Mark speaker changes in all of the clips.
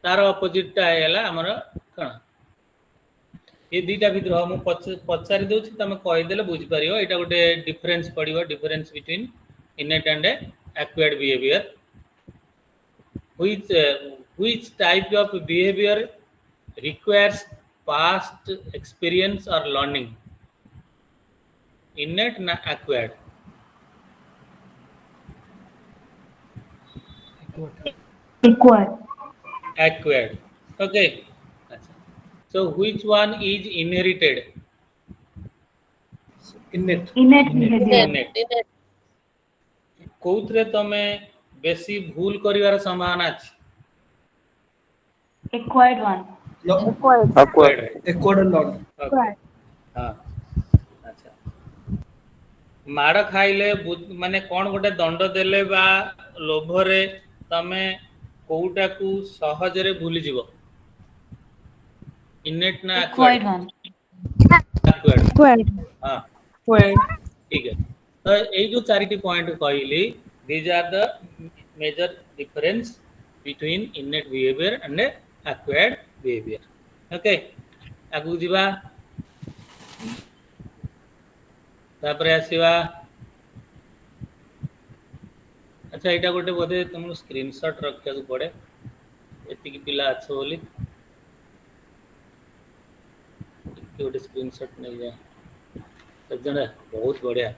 Speaker 1: तार अपोजिट टा हैला हमर कण ये दीटा भीतर हम पचारि दउछि तमे कहि देले बुझि परियो एटा गोटे डिफरेंस पडियो difference between innate and acquired behaviour which type of behavior requires past experience or learning innate na acquired acquired okay so which one is inherited innate कोउथरे तमे बेसी भूल करिवार संभावना अछि
Speaker 2: acquired one
Speaker 3: acquired not
Speaker 1: हां अच्छा माड़ खाइले माने कोन गोटे दंड देले बा लोभरे तमे कोउटा को सहज रे भूली जीवो इनेट ना
Speaker 2: acquired one
Speaker 1: acquired हां ठीक है तो এই जो चारिटी पॉइंट कहली these are the major difference between innate behavior and acquired behavior okay आगु जीवा तापरे आसीबा अच्छा एटा गोटे बोधे तुम स्क्रीनशॉट रखिया को पड़े एति की पिला अच्छो बोली गोटे स्क्रीनशॉट नहीं जाए तो जने बहुत बढ़िया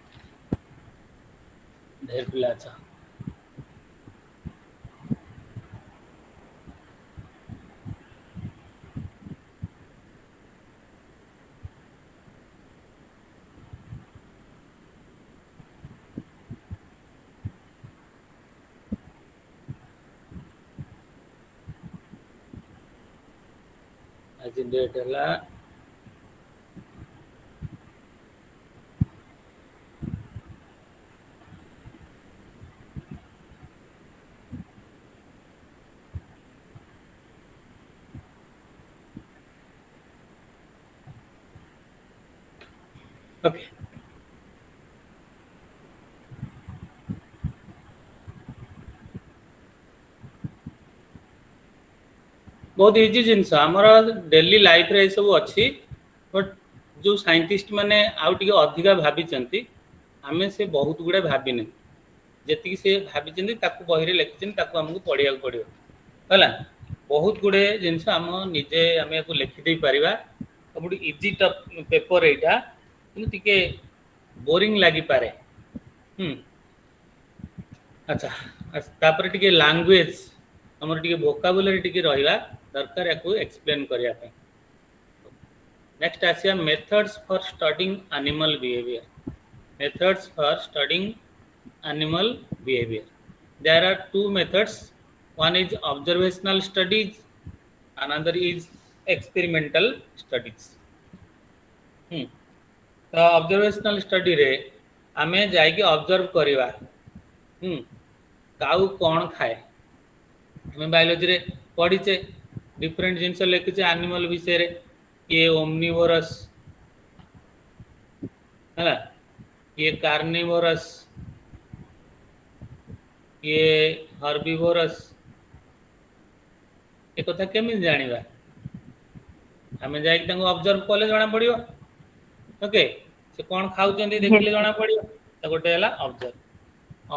Speaker 1: ढेर पिला अच्छा आज डेट है ओके बहुत इजी जिनस आमर डेली लाइफ रे सब अच्छी बट जो साइंटिस्ट माने आउ टिके अधिका भाभी आमे से बहुत गुड़े भाभी जी से भाभी ताकू बही लिखी ताकू हमको पढ़िया पड़ो है बहुत गुड़े जिनस आम निजे आम या लिखिदे पारिबा सब इजी पेपर एटा टिके बोरिंग लगी पारे अच्छा तापर टिके लैंग्वेज हमर टिके वोकाबुलरी टिके रहिबा दरकार याकू एक्सप्लेन करिया पे नेक्स्ट आसिया methods for studying animal behaviour methods for studying animal behaviour there are two methods one is observational studies another is experimental studies तो ऑब्जर्वेशनल स्टडी रे आमे जाइके ऑब्जर्व करिवा काउ कौन खाए हमें बायोलॉजी रे पढ़ीचे डिफरेंट जिनस लिखिचे एनिमल विषय रे ये ओमनिवोरस है ये कार्निवोरस ये हर्बिवोरस ए कथा केमिन जानिबा हमें जाइके तांको ऑब्जर्व कले जाना पड़ियो ओके से कौन खाउचंदी देखले जाना पड़ियो तो गोटे हला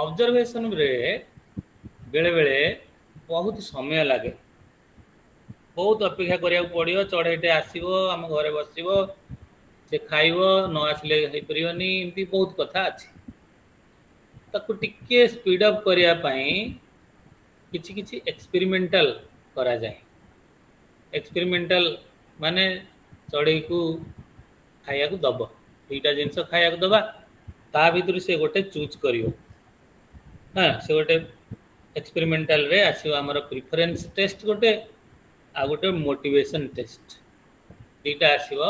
Speaker 1: ऑब्जर्वेशन रे बेले बेले बहुत समय लगे बहुत अपेक्षा करिया पड़ियो चढ़ेटे आसीबो हम घरे बसिबो से खाइबो न आसले हे परियोनी इमती बहुत कथा अछि ताकू टिके स्पीड अप करिया पई किछि किछि एक्सपेरिमेंटल करा जाए एक्सपेरिमेंटल माने चढ़ई को खाया को दब दुईटा जिनस खाया को दबा ता भीतर से गोटे चूज करियो हाँ से गोटे एक्सपेरिमेंटल रे आसीबो हमर प्रेफरेंस टेस्ट गोटे आ गोटे मोटिवेशन टेस्ट दुईटा आसीबो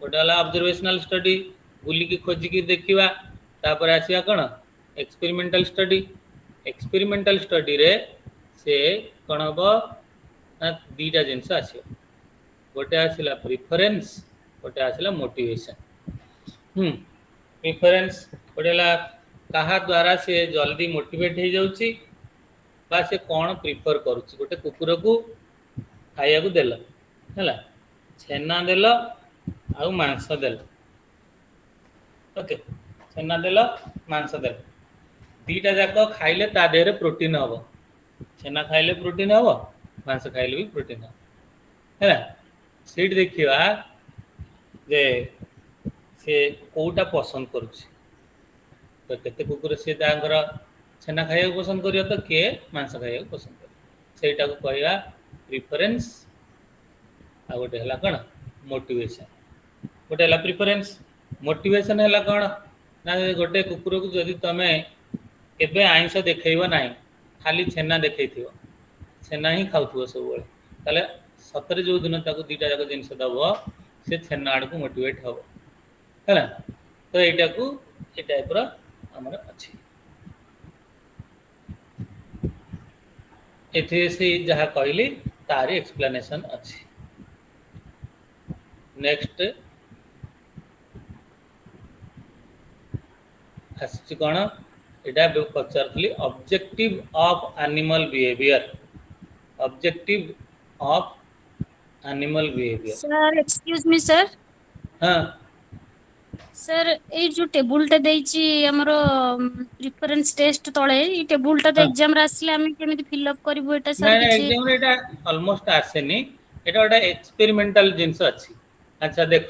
Speaker 1: गोटे हला ऑब्जर्वेशनल स्टडी बुली की खोजी की देखिबा तापर आसीबा कोन एक्सपेरिमेंटल स्टडी रे से कोन हबो दुईटा जिनस आसीबो गोटे आसिला प्रेफरेंस गोटे आसिला मोटिवेशन प्रेफरेंस गोटेला कहा द्वारा से जल्दी मोटिवेट हो जाउची बा से कौन प्रिफर करूची गोटे कुकुर को ଖାଇବାକୁ ଦେଲ ହେଲା, ଛେନା ଦେଲ ଆଉ ମାଂସ ଦେଲ। ଓକେ, ଛେନା ଦେଲ ମାଂସ ଦେଲ, ଦିଟା ଯାକ ଖାଇଲେ ତା ଦେହରେ ପ୍ରୋଟିନ୍ ହବ। ଛେନା ଖାଇଲେ ପ୍ରୋଟିନ୍ ହବ, ମାଂସ ଖାଇଲେ ବି ପ୍ରୋଟିନ୍ ହବ ହେଲା। ସେଇଠି ଦେଖିବା ଯେ ସେ କୋଉଟା ପସନ୍ଦ କରୁଛି। ତ କେତେ କୁକୁର ସିଏ ତାଙ୍କର ଛେନା ଖାଇବାକୁ ପସନ୍ଦ କରିବ, ତ କିଏ ମାଂସ ଖାଇବାକୁ ପସନ୍ଦ କରିବ। ସେଇଟାକୁ କହିବା ପ୍ରିଫରେନ୍ସ, ଆଉ ଗୋଟେ ହେଲା କ'ଣ ମୋଟିଭେସନ୍। ଗୋଟେ ହେଲା ପ୍ରିଫରେନ୍ସ, ମୋଟିଭେସନ୍ ହେଲା କ'ଣ ନା ଗୋଟେ କୁକୁରକୁ ଯଦି ତମେ କେବେ ଆଇଁଷ ଦେଖେଇବ ନାହିଁ, ଖାଲି ଛେନା ଦେଖେଇଥିବ, ଛେନା ହିଁ ଖାଉଥିବ ସବୁବେଳେ, ତାହେଲେ ସତରେ ଯୋଉ ଦିନ ତାକୁ ଦିଟା ଯାକ ଜିନିଷ ଦବ ସେ ଛେନା ଆଡ଼କୁ ମୋଟିଭେଟ୍ ହବ ହେଲା। ତ ଏଇଟାକୁ ଏ ଟାଇପ୍ର ଆମର ଅଛି। ଏଥିରେ ସେ ଯାହା କହିଲି ତାରି ଏକ୍ସପ୍ଲାନେସନ୍ ଅଛି। ନେକ୍ସଟ ଆସିଛି କ'ଣ, ଏଇଟା ପଚାରୁଥିଲି objective of animal behaviour. Objective of animal behaviour.
Speaker 2: Sir excuse me sir.
Speaker 1: ହଁ
Speaker 2: सर ଏଇ ଯୋଉ ଟେବୁଲଟା ଦେଇଛି ଆମର ପ୍ରିଫରେନ୍ସ ଟେଷ୍ଟ ତଳେ, ଏଇ ଟେବୁଲଟା ତ
Speaker 1: ହଁ
Speaker 2: ଏକ୍ସାମରେ ଆସିଲେ ଆମେ କେମିତି ଫିଲ୍ ଅପ୍ କରିବୁ ଏଟା
Speaker 1: ନାଇଁ
Speaker 2: ସାର୍
Speaker 1: ନାଇଁ,
Speaker 2: କିଛି?
Speaker 1: ଏକ୍ସାମ୍ରେ ଏଇଟା ଅଲମୋଷ୍ଟ ଆସେନି, ଏଇଟା ଗୋଟେ ଏକ୍ସପେରିମେଣ୍ଟାଲ ଜିନିଷ ଅଛି। ଆଚ୍ଛା ଦେଖ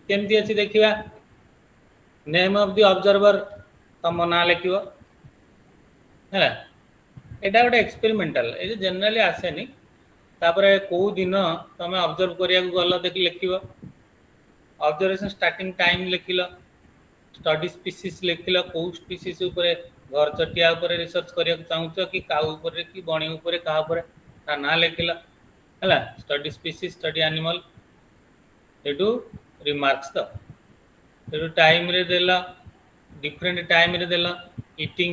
Speaker 1: କେମିତି ଅଛି ଦେଖିବା। ନେମ୍ ଅଫ୍ ଦି ଅବଜର୍ଭର, ତମ ନାଁ ଲେଖିବ ହେଲା। ଏଇଟା ଗୋଟେ ଏକ୍ସପେରିମେଣ୍ଟାଲ, ଏ ଜେନେରାଲି ଆସେନି। ତାପରେ କୋଉ ଦିନ ତମେ ଅବଜର୍ଭ କରିବାକୁ ଗଲ ଦେଖି ଲେଖିବ। ଅବଜର୍ଭେସନ୍ ଷ୍ଟାର୍ଟିଂ ଟାଇମ୍ ଲେଖିଲ, ଷ୍ଟଡି ସ୍ପିସିସ୍ ଲେଖିଲ, କୋଉ ସ୍ପିସିସ୍ ଉପରେ ଘରଚଟିଆ ଉପରେ ରିସର୍ଚ୍ଚ କରିବାକୁ ଚାହୁଁଛ କି କାଉ ଉପରେ କି ବଣି ଉପରେ କାହା ଉପରେ, ତା ନାଁ ଲେଖିଲ ହେଲା। ଷ୍ଟଡି ସ୍ପିସିସ୍, ଷ୍ଟଡି ଆନିମଲ୍, ଏଠୁ ରିମାର୍କସ୍ ତ, ଏଠୁ ଟାଇମ୍ରେ ଦେଲ, ଡିଫରେଣ୍ଟ ଟାଇମ୍ରେ ଦେଲ, ଇଟିଂ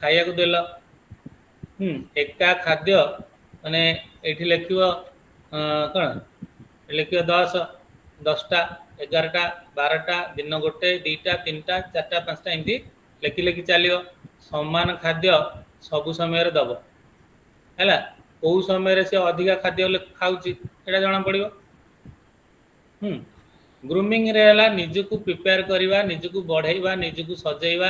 Speaker 1: ଖାଇବାକୁ ଦେଲ। ଏକା ଖାଦ୍ୟ ମାନେ ଏଇଠି ଲେଖିବ କ'ଣ, ଲେଖିବ 10, 10ଟା, 11ଟା, 12ଟା, ଦିନ 1, 2ଟା, 3ଟା, 4ଟା, 5ଟା, ଏମିତି ଲେଖି ଲେଖି ଚାଲିବ। ସମାନ ଖାଦ୍ୟ ସବୁ ସମୟରେ ଦବ ହେଲା। କୋଉ ସମୟରେ ସେ ଅଧିକା ଖାଦ୍ୟ ଖାଉଛି ସେଇଟା ଜଣା ପଡ଼ିବ। ଗ୍ରୁମିଂରେ ହେଲା ନିଜକୁ ପ୍ରିପେୟାର କରିବା, ନିଜକୁ ବଢ଼େଇବା, ନିଜକୁ ସଜେଇବା,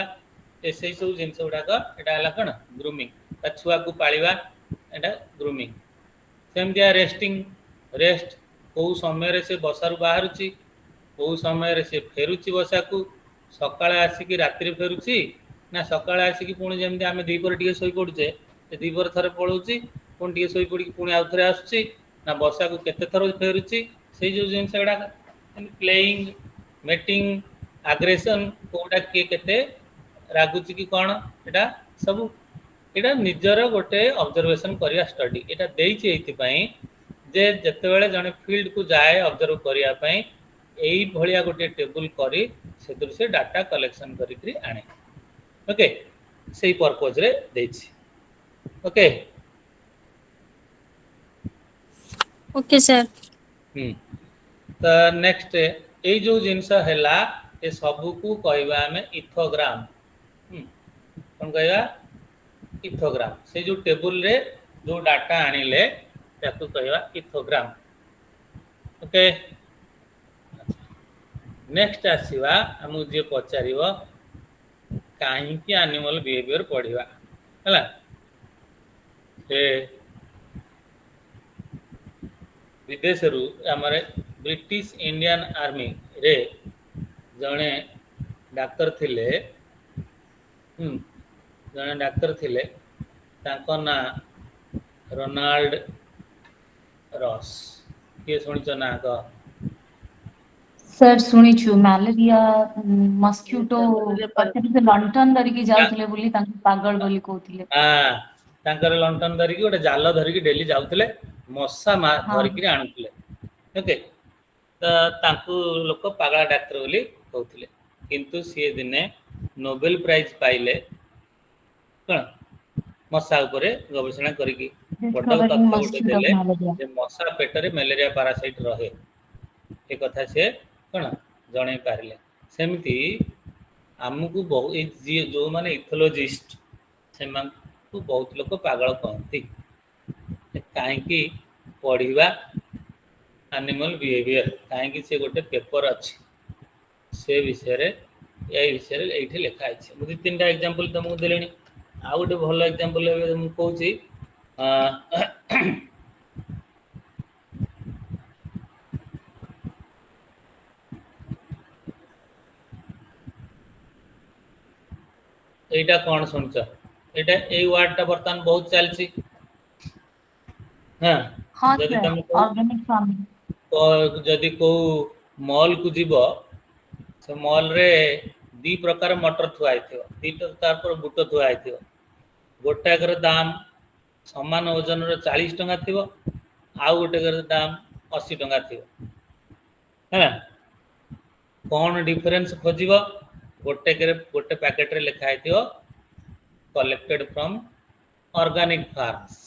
Speaker 1: ସେଇ ସବୁ ଜିନିଷ ଗୁଡ଼ାକ ଏଇଟା ହେଲା କ'ଣ ଗ୍ରୁମିଂ। ତା ଛୁଆକୁ ପାଳିବା, ଏଇଟା ଗ୍ରୁମିଂ। ସେମିତିଆ ରେଷ୍ଟିଂ, ରେଷ୍ଟ, କୋଉ ସମୟରେ ସେ ବସାରୁ ବାହାରୁଛି, କୋଉ ସମୟରେ ସେ ଫେରୁଛି ବସାକୁ, ସକାଳେ ଆସିକି ରାତିରେ ଫେରୁଛି ନା ସକାଳେ ଆସିକି ପୁଣି ଯେମିତି ଆମେ ଦ୍ୱିପହରେ ଟିକେ ଶୋଇପଡ଼ୁଛେ, ସେ ଦ୍ୱିପହରେ ଥରେ ପଳାଉଛି, ପୁଣି ଟିକେ ଶୋଇପଡ଼ିକି ପୁଣି ଆଉ ଥରେ ଆସୁଛି, ନା ବସାକୁ କେତେ ଥର ଫେରୁଛି, ସେଇ ଯେଉଁ ଜିନିଷ ଗୁଡ଼ାକ ପ୍ଲେଇଂ, ମେଟିଂ, ଆଗ୍ରେସନ୍, କୋଉଟା କିଏ କେତେ ରାଗୁଛି କି କ'ଣ, ଏଇଟା ସବୁ ଏଇଟା ନିଜର ଗୋଟେ ଅବଜର୍ଭେସନ୍ କରିବା ଷ୍ଟଡି। ଏଇଟା ଦେଇଛି ଏଇଥିପାଇଁ ଯେ ଯେତେବେଳେ ଜଣେ ଫିଲ୍ଡକୁ ଯାଏ ଅବଜର୍ଭ କରିବା ପାଇଁ, ଏଇଭଳିଆ ଗୋଟେ ଟେବୁଲ କରି ସେଥିରୁ ସେ ଡାଟା କଲେକ୍ସନ୍ କରିକି ଆଣେ। ଓକେ, ସେଇ ପର୍ପଜରେ ଦେଇଛି। Okay
Speaker 2: okay sir.
Speaker 1: ତ ନେକ୍ସଟ ଏଇ ଯୋଉ ଜିନିଷ ହେଲା, ଏ ସବୁକୁ କହିବା ଆମେ ଇଥୋଗ୍ରାମ। କ'ଣ କହିବା? ଇଥୋଗ୍ରାମ। ସେ ଯୋଉ ଟେବୁଲରେ ଯୋଉ ଡାଟା ଆଣିଲେ ତାକୁ କହିବା ଇଥୋଗ୍ରାମ। ଓକେ, ନେକ୍ସଟ ଆସିବା, ଆମକୁ ଯିଏ ପଚାରିବ କାହିଁକି ଆନିମାଲ ବିହେଭିୟର ପଢିବା ହେଲା। ସେ ବିଦେଶରୁ ଆମର ବ୍ରିଟିଶ ଇଣ୍ଡିଆନ ଆର୍ମିରେ ଜଣେ ଡାକ୍ତର ଥିଲେ। ଜଣେ ଡାକ୍ତର ଥିଲେ, ତାଙ୍କ ନାଁ ରୋନାଲ୍ଡ ରସ୍। କିଏ ଶୁଣିଛ ନା କହ?
Speaker 3: सर शुणिछु ମ୍ୟାଲେରିଆ ମସ୍କିଟୋ ପଛରେ ସେ ଲଣ୍ଠନ ଧରିକି ଯାଉଥିଲେ ବୋଲି ତାଙ୍କୁ ପାଗଳ ବୋଲି କହୁଥିଲେ।
Speaker 1: ତାଙ୍କର ଲଣ୍ଠନ ଧରିକି ଗୋଟେ ଜାଲ ଧରିକି ଡେଲି ଯାଉଥିଲେ, ମଶା ଧରିକିରି ଆଣୁଥିଲେ। ଓକେ, ତ ତାଙ୍କୁ ଲୋକ ପାଗଳା ଡାକ୍ତର ବୋଲି କହୁଥିଲେ। କିନ୍ତୁ ସିଏ ଦିନେ ନୋବେଲ ପ୍ରାଇଜ ପାଇଲେ କ'ଣ ମଶା ଉପରେ ଗବେଷଣା କରିକି। ବଡ଼ ତଥ୍ୟ
Speaker 3: Discovering
Speaker 1: ଗୋଟେ
Speaker 3: mosquito
Speaker 1: ଦେଲେ
Speaker 3: malaria.
Speaker 1: ଯେ ମଶା ପେଟରେ ମ୍ୟାଲେରିଆ ପାରାସାଇଟ୍ ରହେ, ଏ କଥା ସେ କ'ଣ ଜଣେଇ ପାରିଲେ। ସେମିତି ଆମକୁ ବହୁ ଯିଏ ଯୋଉମାନେ ଇଥୋଲୋଜିଷ୍ଟ ସେମାନଙ୍କୁ ବହୁତ ଲୋକ ପାଗଳ କହନ୍ତି। କାହିଁକି पढ़िबा एनिमल बिहेवियर कहीं से गोटे पेपर अच्छी से विषय ये लिखा है मुझे 3टा एग्जांपल तुमको देलेनी आ गोटे भल एग्जांपल मुझे कहूँ এইটা কোন শুনছ এটা এই ওয়ার্ডটা বর্তমান বহুত চালছি হ্যাঁ
Speaker 3: हाँ
Speaker 1: যদি
Speaker 3: सर
Speaker 1: তুমি
Speaker 3: ऑर्गेनिक फार्मिंग
Speaker 1: যদি কেউ মল কু ଯିବ ସେ ମଲ ରେ ଦି ପ୍ରକାର ମଟର ଥୁଆ ହେଇଥିବ ଦିଟା ତାର પર ବୁଟ ଥୁଆ ହେଇଥିବ ଗୋଟାକର ଦାମ ସମାନ ଓଜନର 40 ଟଙ୍କା ଥିବ ଆଉ ଗୋଟାକର ଦାମ 80 ଟଙ୍କା ଥିବ ହେଲା କଣ ଡିଫରେନ୍ସ ଖୋଜିବ गोटे पैकेट रे लिखा है collected from organic farms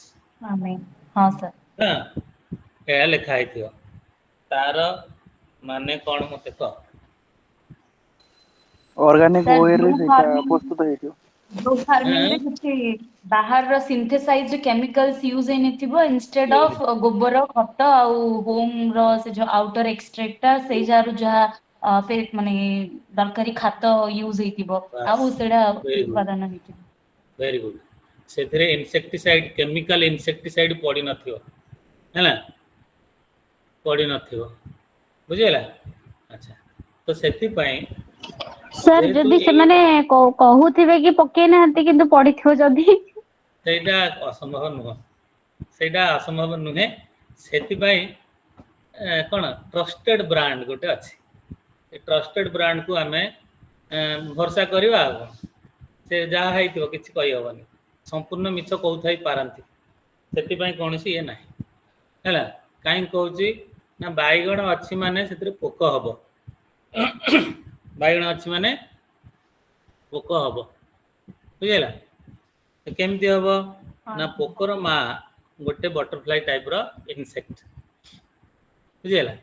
Speaker 3: farming हाँ सर
Speaker 1: हाँ क्या लिखा है तार माने कौन मते कह
Speaker 4: ऑर्गेनिक
Speaker 3: सर
Speaker 4: ओए रे
Speaker 3: ब्लू
Speaker 4: सेटा
Speaker 3: फार्मिंग
Speaker 4: प्रस्तुत हेतियो
Speaker 3: ब्लू फार्मिंग रे किछि बाहर रो सिंथेसाइज्ड केमिकल्स यूज हेनिथिबो इंस्टेड ऑफ गोबर खत आउ होम रो से जो आउटर एक्सट्रैक्ट से जारु जहा पे माने दरकारी खात यूज हेतिबो आउ सेडा उत्पादन हेतिबो
Speaker 1: वेरी गुड से इनसेक्टिसाइड केमिकल इनसेक्टिसाइड पड़ी नथियो हैला पड़ी नथियो बुझिला अच्छा तो सेति पई
Speaker 2: सर जदि से माने कहूथिबे कि पके नाहंती किंतु पडिथियो जदि
Speaker 1: सेटा असंभव नुह सेटा असंभव नुहे सेति पई कोन ट्रस्टेड ब्रांड गोटे अछि ट्रस्टेड ब्रांड को आमे भरोसा करवा से जहाँ है किसी कही हेनी संपूर्ण मिछ कौथाई पारती से कौन सी ये ना है कहीं कौच ना बैगण अच्छी माने से पोक हम बैगण अच्छी माने पोक हम बुझेगा केमती हम ना पोकर माँ गोटे बटरफ्लाई टाइप रो इनसेक्ट बुझेगा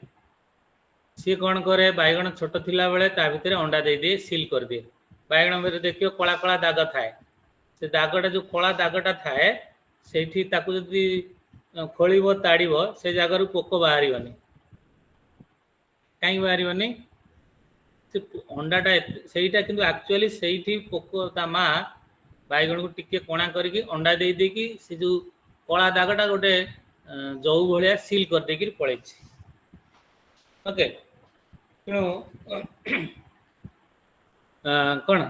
Speaker 1: सी कौन करे बैगण छोट थिला बेले ता भितर अंडा दे दिए सील कर दिए बैगण में देखियो कला कला दाग थाए से दागटा जो कला दागटा थाए सेठी ताकू जदि खोलिबो ताड़िबो से जगह पोक बाहरिबनी कहीं बाहरिबनी से अंडाटा सेटा किंतु एक्चुअली सेठी पोक ता माँ बैगण को टिके कोणा करके अंडा दे देकी से जो कला दागटा गोटे जौ भलिया सील कर देकी पळै छी ओके तेणु कौन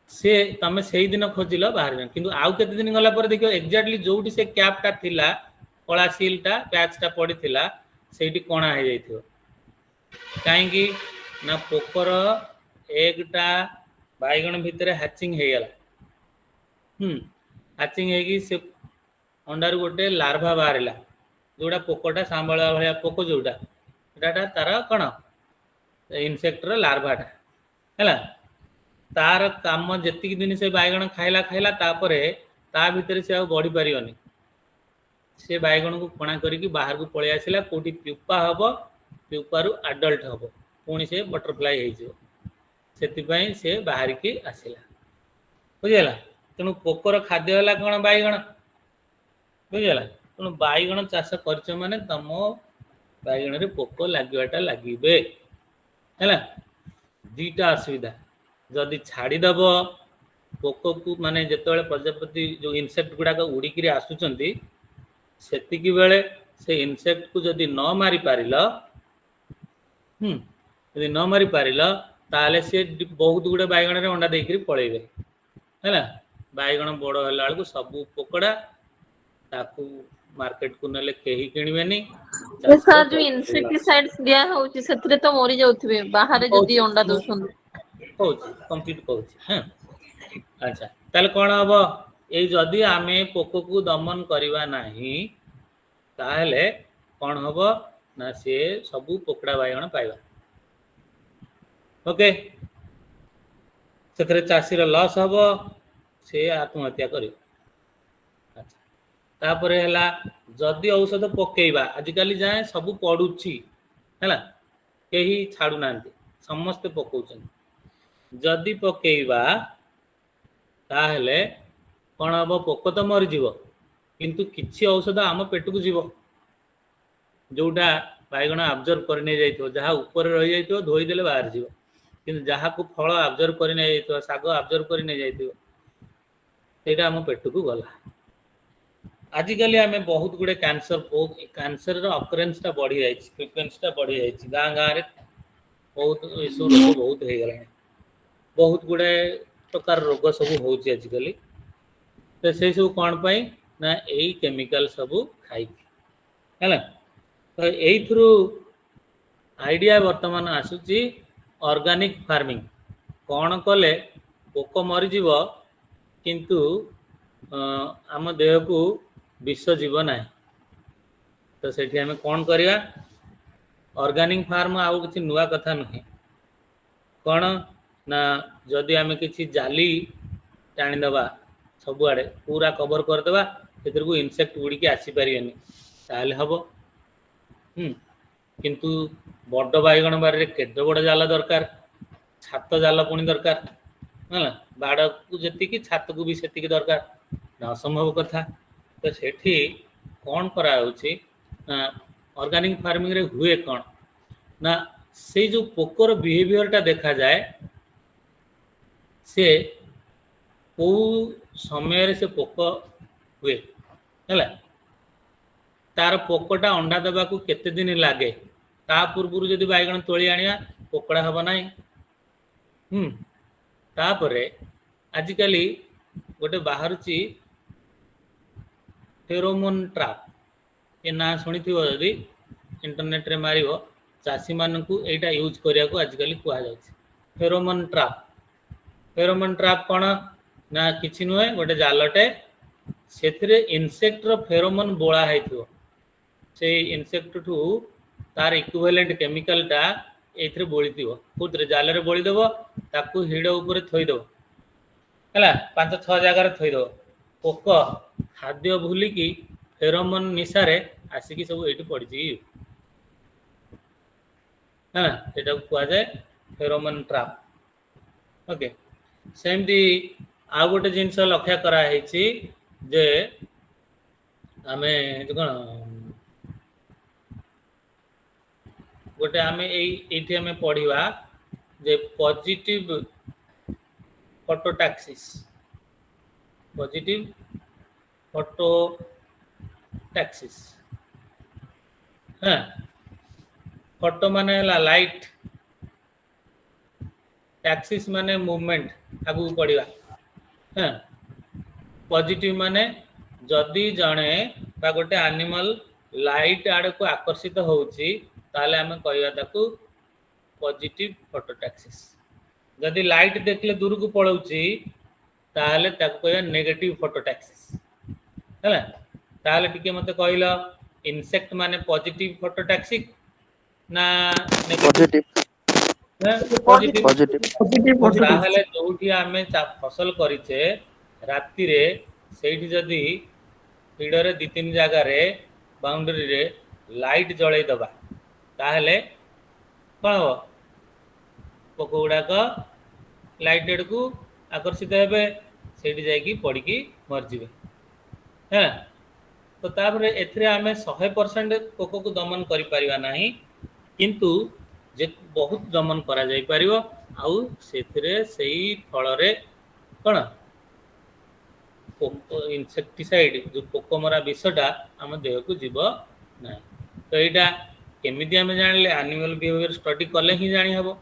Speaker 1: से तुम से दिन खोजिल बाहर किंतु आउ केते दिन गला पर देखियो एक्जेक्टली जोटी से कैपटा थिला कला सीलटा पैचटा पड़ीथिला सेठी कोणा हे जाइथियो काहेकि ना पोकर एकटा बैगण भितर हैचिंग हे गेला हैचिंग हेगी से अंडार गोटे लार्भा बाहरला जोड़ा पोकटा सांबळा भलिया पोक जोड़ा एटा तार कोन इनसेक्टर लार्भाटा है तार काम जी दिन से बैगण खाइला खाइला तापरे ता भितर से बढ़ी पारिबनी से बैगण को कणा करके बाहर को पळै आसिला कोठी प्यूपा हबो प्यूपारु एडल्ट हबो पुणी से बटरफ्लाई हो से बाहर की आसिला बुझेला तेणु पोकर खाद्य है कौन बैगण बुझेला तेणु बैगण चाष कर माने तुम बैगण रे पोक लगे लगे है दीटा असुविधा जदि छाड़ीदेव पोक को माने जिते प्रजापति जो इनसेक्ट गुड़ाक उड़िक आसुंच से बेले से इनसेक्ट को जदि न मारी पारिल जदि न मारी पारिल ताले से बहुत गुड़े बैगण रे अंडा देकर पलैबे है बैगण बड़ है बेलू सब पोकड़ा ताकू मार्केट को नले केही किणवेनी
Speaker 5: सर जो इंसेक्टिसाइड्स दिया होची सेतरे तो मरि जाउथबे बाहर जदी अंडा दोछन
Speaker 1: होची कंप्लीट होची हां अच्छा ताले कोन हबो ए जदी आमे पोक को दमन करबा नाही ताहले कोन हबो ना से सब पोकड़ा बैगण पाइबा ओके सेतरे चासी रो लॉस हबो से आत्महत्या करियो तापरे हला जदि औषध पकेइबा आजिकल जाए सब पड़ुछि है कहीं छाड़ू ना समस्ते पकाउछन जदि पकेइबा ताहले कौन हम पोक तो मरीज किंतु किछि औषध आम पेट को जीव जोटा बैगण अब्जर्व कर नहीं जाइथिबो जहाँ ऊपर रही जाइथिबो धोई देले बाहर जीव किंतु जहाँ को फल अब्जर्व कर नहीं जाइथिबो शाग अब्जर्व कर नहीं जाइथिबो सेटा हम पेट को गला आजिकली आम बहुत गुड़े कैंसर अकरेन्सटा बढ़ी जाए फ्रिक्वेन्सीटा बढ़ी जाए गाँ गाँव में बहुत यू रोग बहुत हो गला बहुत गुड़े प्रकार रोग सब हो आजिकली तो से सब कौन पाई ना यही केमिकल सब खाई है तो यू आइडिया बर्तमान आसूची ऑर्गेनिक फार्मिंग कौन कले पोक मरीज किंतु आम देह को विष जीव ना तो सेठी आम कौन करवा ऑर्गेनिक फार्म आउ किसी नुआ कथा नुहे कौन ना जदि आम किसी जाली टाणीदबा सबुआड़े पूरा कवर करदे से इनसेक्ट गुड़ी की आसीपारे ताले हम किंतु बड़ बैगण बारे केते बड़ जाल दरकार छात जाल पुणी दरकार है बाड़ को जी छात को भी से दरकार असंभव कथा तो सेठी कौन करा ऑर्गेनिक फार्मिंग रे हुए कौन ना से जो पोकर बिहेवियरटा देखा जाए से को समय से पोक हुए है तार पोकटा अंडा देवा को केते दिन लगे ता पूर्व जदि बैगण तोली आनिया पोकड़ा हम ना तापरे आजिकली गोटे बाहर फेरोमोन ट्राप ये ना शुणी थी जदि इंटरनेट रे मार चाषी मानू यहाँ यूज करने को आजिकली कहुन फेरोमोन ट्राप कौन ना किसी नुहे गोटे जालटे से इनसेक्ट फेरोमोन बोला से इनसेक्ट ठू तार इक्विवेलेंट केमिकलटा ये बोली थोड़े जाल बोलीदेव ताकू हिड़ उपर थोईदेव है 5-6 जगार थोईदेव पोक खाद्य भूलिकी फेरोमोन निशारे आसिकी सब ये पड़ी है ये कहुए फेरोमोन ट्राप ओके सेमती आ गोटे जिनस लक्ष्य कराई जे आमे कौन गोटे आम ये आम पढ़ा जे पॉजिटिव फोटोटैक्सिस हाँ फोटो माने लाइट टैक्सिस माने मूवमेंट आगू पढ़ा हाँ पॉजिटिव माने जदि जड़े गोटे एनिमल लाइट आड़ को आकर्षित होउची ताले आमे कहवा ताकू पॉजिटिव फोटोटैक्सिस जदि लाइट देखले दूर को पलाउची ताले ताकू कहवा नेगेटिव फोटोटैक्सिस है ताले टिके मते कहला इनसेक्ट माने पॉजिटिव फोटोटैक्सिक ना
Speaker 4: पॉजिटिव
Speaker 1: पॉजिटिव ताहले जोठी आमे फसल करिचे राति रे सेठी जदि हिडरे 2-3 जगह रे बाउंड्री रे लाइट जळै दबा ताहले कौन हम पोक गुड़ाक लाइटेड को आकर्षित हेबे सेठी जाइकी पड़ी मरजी है तो तापर एथिरे आमे 100% पोक को दमन करि परिबा नाही किंतु जे बहुत दमन करा जाई परिबो आउ सेथिरे सेही फल रे कौन इनसेक्टिसाइड जो पोक मरा विषटा आम देह को जीव ना तो यहाँ केमिति आम जानिले एनिमल बिहेवियर स्टडी कले ही जानी हबो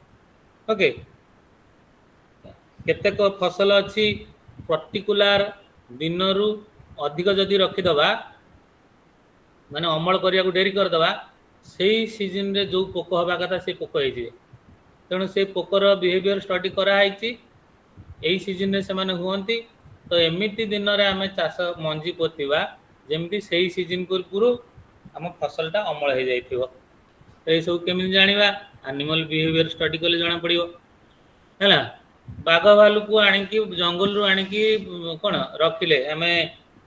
Speaker 1: ओके केतेक फसल अच्छी पर्टिकुलार दिन रु अधिक जदि रखिदबा माने अमल करिया को डेरी करदबा से सीजन रे जो पोक हवा कथा से पोक हो तेणु से पोकर बिहेवियर स्टडी कराई यही सीजन रे से माने हुअंती तो एमिति दिन रे आमे चाष मंजी पोतीबा जेमती सही सीजन पूर्व आम फसलटा अमल हो जाइथिबो तो ये सब केमिति जानिबा एनिमल बिहेवियर स्टडी कले जाना पड़िबो हैला बाघ भालू को आनिकी जंगल रु आनिकी कौन रखिले आमे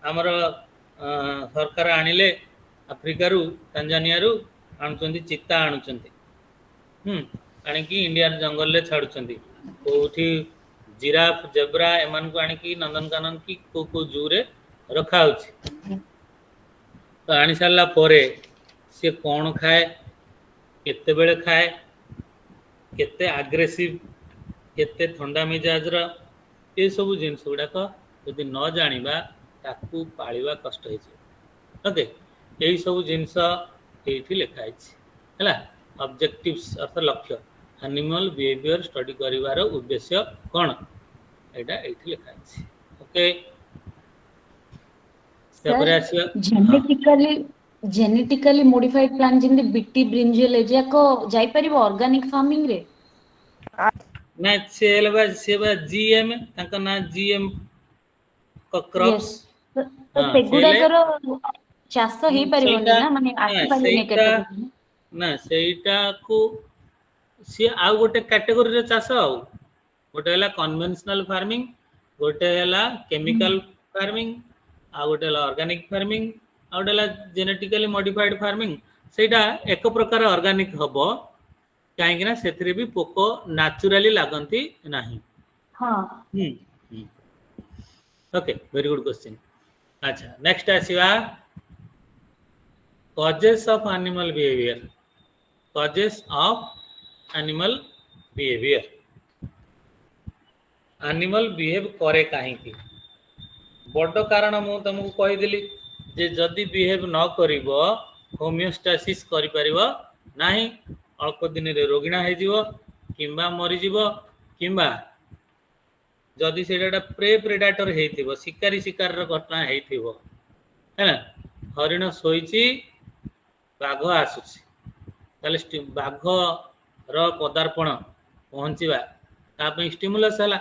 Speaker 1: हमर सरकार आनिले अफ्रिका रु तांजानिया रु आणुचंदी चित्ता आणुचंदी आनिकी इंडिया जंगल ले छाडुचंदी कोठी जिराफ जेब्रा एमान को आनिकी नंदनकानन की को जू रे रखा होछि तो आनी सारला परे सी कौन खाए केते बेले खाए केते आग्रेसिव केते थंडा मिजाजर ये सब जिनस गुड़ाक यदि न जानिबा ताकू पालिबा कष्ट हो ओके यही सब जिनस ये लिखा है ऑब्जेक्टिव्स अर्थ लक्ष्य एनिमल बिहेवियर स्टडी करिवार उद्देश्य कौन एटा एठी लिखा है ओके तापर आसिया हां
Speaker 3: जेनेटिकली मॉडिफाइड प्लांट जिंदे बिटी ब्रिंजल एजिया को जाई परिबो ऑर्गेनिक फार्मिंग रे
Speaker 1: ना से जीएम ताका ना जीएम क्रॉप्स
Speaker 3: यस तो
Speaker 1: हां सेले
Speaker 3: सेगुडाकर चाष हे परिबोनी
Speaker 1: सेटा
Speaker 3: ना माने
Speaker 1: ना
Speaker 3: आसी पालिने
Speaker 1: सेटा
Speaker 3: कैटेगरी
Speaker 1: ना सेटा को सी आउ गोटे कैटेगरी रे चाष आउ गोटे हला कन्वेंशनल फार्मिंग गोटे हला केमिकल फार्मिंग आ गोटे हला ऑर्गेनिक फार्मिंग आ गोटे हला जेनेटिकली मॉडिफाइड फार्मिंग सेटा एक प्रकार ऑर्गेनिक हबो काहे कि ना सेथरे भी पोको नेचुरली लागंती नाही
Speaker 3: हां
Speaker 1: ओके वेरी गुड क्वेश्चन अच्छा नेक्स्ट आसीवा causes of animal behaviour causes of animal behaviour animal behave करे काहेकि बड़ कारण मु तुमको कहि देली जे जदि बिहेव न करिवो होमियोस्टासिस करि परिवो नाही अल्प दिन रे रोगिणा हे जीवो किंबा मरि जीवो किंबा जदि सेटा प्रे प्रेडाटर हेथिबो शिकारी शिकार रो घटना हेथिबो है ना हरिण सोईची बाघ आसुची ताले बाघ रो पदार्पण पहुंचीबा ता पे स्टिमुलस हला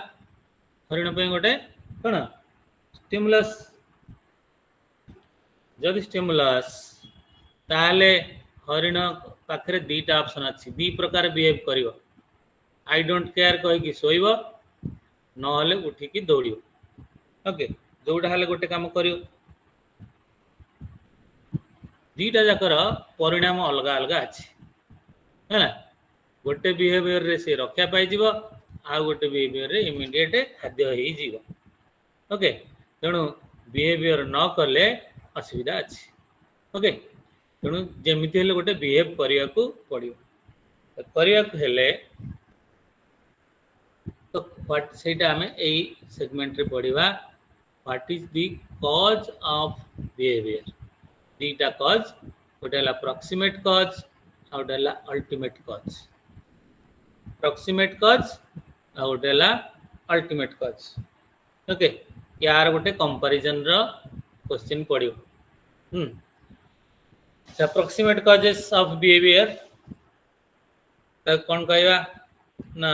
Speaker 1: हरिण पे गोटे कोन स्टिमुलस जदि स्टिमुलस ताले हरिण पाखरे दीटा ऑप्शन अछि दी प्रकार बिहेव करिवो आई डोंट केयर कहि कि सोइबो नहले उठिकी दौड़ियो ओके जोटा हले गोटे काम करियो दीटा जाकर परिणाम अलग अलग अछि है ना गोटे बिहेवियर रे से रक्षा पाई जीवो आ गोटे बिहेवियर रे इमीडिएट खाद्य ही जीवो ओके तेणु बिहेवियर न करले असुविधा अछि ओके तेणु जेमिति हेले गोटे बिहेव करिया को पड़ियो करिया को हेले तो व्हाट सेटा हमें एई सेगमेंट रे पढ़िबा what is the cause of behaviour दीटा कॉज गोटे हला प्रॉक्सिमेट कॉज आ गोटे हला अल्टीमेट कॉज प्रॉक्सिमेट कॉज आ गोटे हला अल्टीमेट कॉज ओके यार गोटे कंपैरिजन रो क्वेश्चन पड़ियो अप्रॉक्सिमेट कॉजेस ऑफ बिहेवियर तो कौन कहवा ना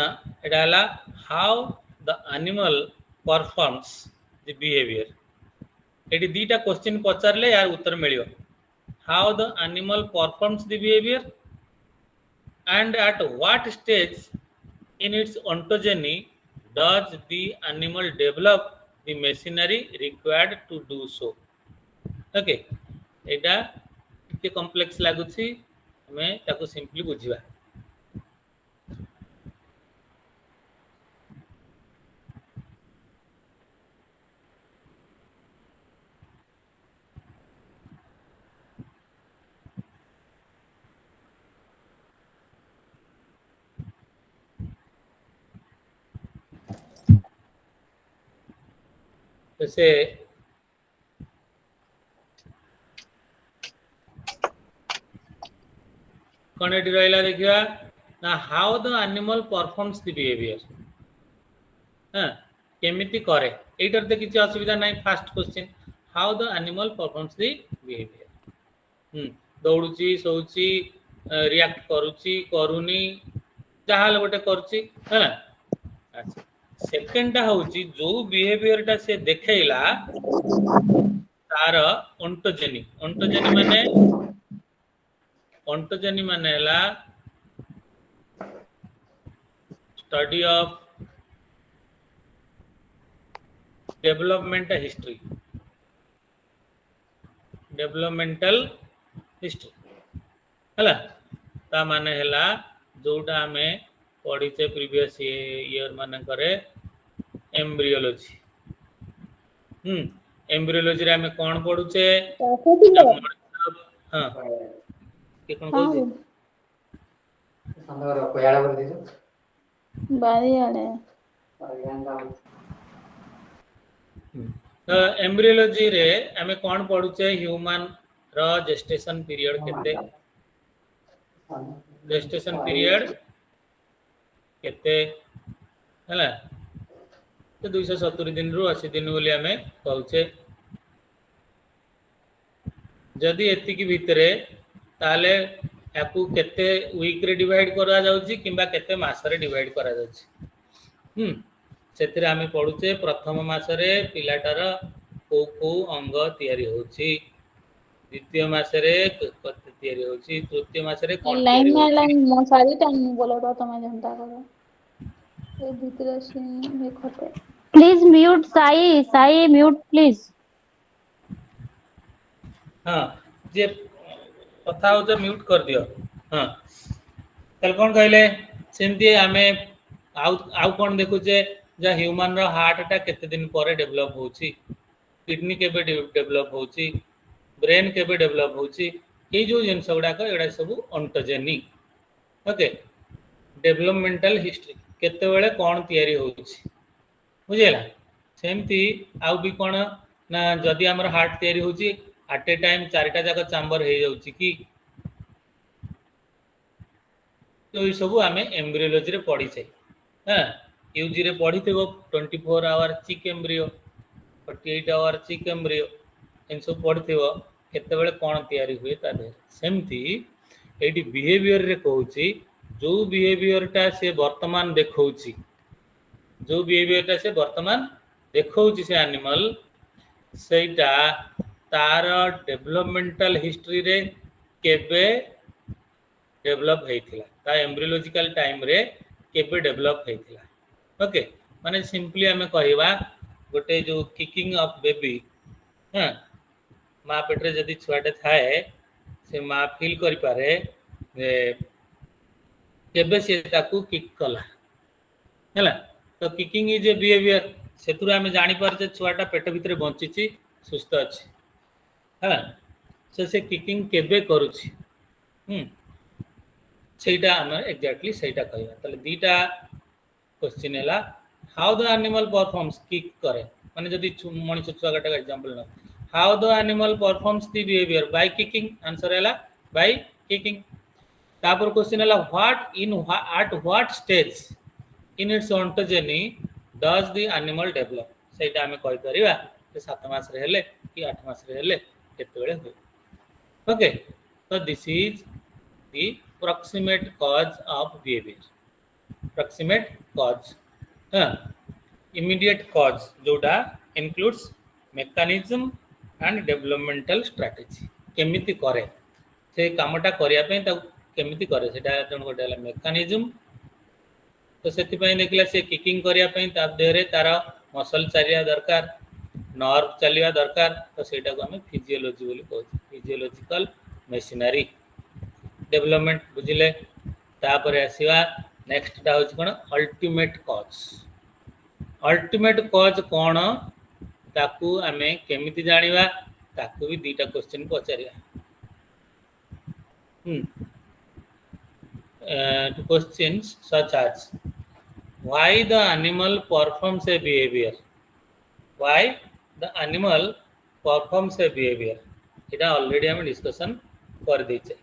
Speaker 1: एटा हला how the animal performs the behaviour एटी दीटा क्वेश्चन पचारले यार उत्तर मिलियो how the animal performs the behaviour and at what stage in it's ontogeny does the animal develop the machinery required to do so okay एटा के complex लागुची हमें ताको सिंपली बुझिबा जैसे कौन एटी रहिला देखिबा ना how the animal performs the behaviour हां केमिति करे एटर ते किछि असुविधा नाही first question how the animal performs the behaviour दौड़ुची सोउची रिएक्ट करूची करूनी जहाल गोटे करूची है ना अच्छा सेकंड टा होची जो बिहेवियर टा से देखैला तार ओंटोजेनी माने हला स्टडी ऑफ डेवलपमेंटल हिस्ट्री हला ता माने हला जोटा हमें पढ़ीचे प्रीवियस ईयर माने करे एम्ब्रियोलॉजी एम्ब्रियोलॉजी रे हमें कौन पढ़ुचे हां के कोन
Speaker 4: हाँ
Speaker 1: कहूची
Speaker 6: ଆମର କୋୟାଳ କରି ଦେଇଛୁ
Speaker 4: ବାରିଆଡେ
Speaker 1: तो एम्ब्रियोलॉजी रे हमें कौन पढ़ुचे ह्यूमन रो जेस्टेशन पीरियड केते जेस्टेशन पीरियड केते हला तो 270 दिन रु 80 दिन बोली हमें कहूचे जदि एति की भितरे ताले याकू केते वीक रे डिवाइड करा जाउची किंबा केते मास रे डिवाइड करा जाउची ସେଥିରେ ଆମେ ପଢୁଛେ ପ୍ରଥମ ମାସରେ ପିଲାଟାର କୋଉ କୋଉ ଅଙ୍ଗ ତିଆରି ହେଉଛି ଦ୍ୱିତୀୟ ମାସରେ କେତେ ତିଆରି ହେଉଛି ତୃତୀୟ ମାସରେ କ'ଣ
Speaker 4: ଲାଇନ
Speaker 1: ତିଆରି
Speaker 4: ନା
Speaker 1: ହେଉଛି
Speaker 4: ଲାଇନ ମୋ ସାରି ଟାଇମ ବୋलो ତ ତମେ ଯେନ୍ତା କର ଏ ଭିତରେ ସିଏ ଖଟେ
Speaker 2: please mute Sai Sai mute please
Speaker 1: ହଁ ଯେ କଥା ହଉଛ ମ୍ୟୁଟ କରିଦିଅ ହଁ ତାହେଲେ କ'ଣ କହିଲେ ସେମିତି ଆମେ ଆଉ କ'ଣ ଦେଖୁଛେ ଯେ ହ୍ୟୁମାନ ର ହାର୍ଟ ଟା କେତେ ଦିନ ପରେ ଡେଭଲପ ହେଉଛି କିଡନୀ କେବେ ଡେଭଲପ ହେଉଛି ବ୍ରେନ୍ କେବେ ଡେଭଲପ ହେଉଛି ଏଇ ଯେଉଁ ଜିନିଷ ଗୁଡ଼ାକ ଏଗୁଡ଼ା ସବୁ ଅଣ୍ଟୋଜେନିକ୍ ଓକେ ଡେଭଲପମେଣ୍ଟାଲ ହିଷ୍ଟ୍ରି କେତେବେଳେ କ'ଣ ତିଆରି ହେଉଛି ବୁଝିହେଲା ସେମିତି ଆଉ ବି କ'ଣ ନା ଯଦି ଆମର ହାର୍ଟ ତିଆରି ହେଉଛି ଆଟ୍ ଏ ଟାଇମ୍ 4ଟା ଯାକ ଚାମ୍ବର ହେଇଯାଉଛି କି ଏଇ ସବୁ ଆମେ ଏମ୍ବ୍ରିଓଲୋଜିରେ ପଢ଼ିଛେ ହଁ ୟୁଜି ରେ ପଢ଼ିଥିବ 24 ଆୱାର ଚିକ୍ ଏମ୍ବ୍ରିଓ 48 ଆୱାର ଚିକ୍ ଏମ୍ବ୍ରିଓ ଏମିତି ସବୁ ପଢ଼ିଥିବ କେତେବେଳେ କ'ଣ ତିଆରି ହୁଏ ତା ଦେହରେ ସେମିତି ଏଇଠି ବିହେଭିୟରରେ କହୁଛି ଯୋଉ ବିହେଭିୟରଟା ସେ ବର୍ତ୍ତମାନ ଦେଖଉଛି ଯୋଉ ବିହେଭିୟରଟା ସେ ବର୍ତ୍ତମାନ ଦେଖଉଛି ସେ ଆନିମଲ ସେଇଟା ତାର ଡେଭଲପମେଣ୍ଟାଲ ହିଷ୍ଟ୍ରିରେ କେବେ डेवलप ହେଇଥିଲା ତା ଏମ୍ବ୍ରିଓଲୋଜିକାଲ ଟାଇମ ରେ କେବେ ଡେଭଲପ ହେଇଥିଲା ଓକେ ମାନେ ସିମ୍ପଲି ଆମେ କହିବା ଗୋଟେ ଯୋଉ କିକିଂ ଅଫ ବେବି ହଁ ମା ପେଟରେ ଯଦି ଛୁଆଟେ ଥାଏ ସେ ମା ଫିଲ୍ କରିପାରେ ଯେ କେବେ ସେ ତାକୁ କିକ୍ କଲା ହେଲା ତ କିକିଂ ଇଜ ଏ ବିହେଭିୟର ସେଥିରୁ ଆମେ ଜାଣିପାରୁଛେ ଛୁଆଟା ପେଟ ଭିତରେ ବଞ୍ଚିଛି ସୁସ୍ଥ ଅଛି ହେଲା ସେ କିକିଂ କେବେ କରୁଛି ସେଇଟା ଆମେ ଏକ୍ଜାକ୍ଟଲି ସେଇଟା କହିବା ତାହେଲେ ଦିଟା क्वेश्चन है how the animal performs kick करे माने जदी मनुष्य छुआ गटा एग्जांपल न how the animal performs the behaviour by kicking answer है बाय किकिंग तापर क्वेश्चन है what in at what stage in its ontogeny does the animal develop सेटा हमें कहि परिबा जे 7 मास रे हेले कि 8 मास रे हेले केते बेले हो ओके तो this is the proximate cause of behavior proximate cause immediate cause जोटा includes mechanism and developmental strategy केमिति करे से कामटा करिया पे ता केमिति करे सेटा जण गोटे हला मेकानिज्म तो सेति पय देखला से किकिंग करिया पे ता देहरे तार मसल चलिया दरकार नर्व चलिया दरकार तो सेटा को हम फिजियोलॉजी बोली कहू फिजियोलॉजिकल मशीनरी डेवलपमेंट बुझिले तापर आसीबा नेक्स्ट टा होछ कोन अल्टीमेट कॉज कोन ताकू आमे केमिति जानिबा ताकू भी दीटा क्वेश्चन पचारिया questions such as why the animal performs a behaviour इटा ऑलरेडी हम डिस्कशन कर देछे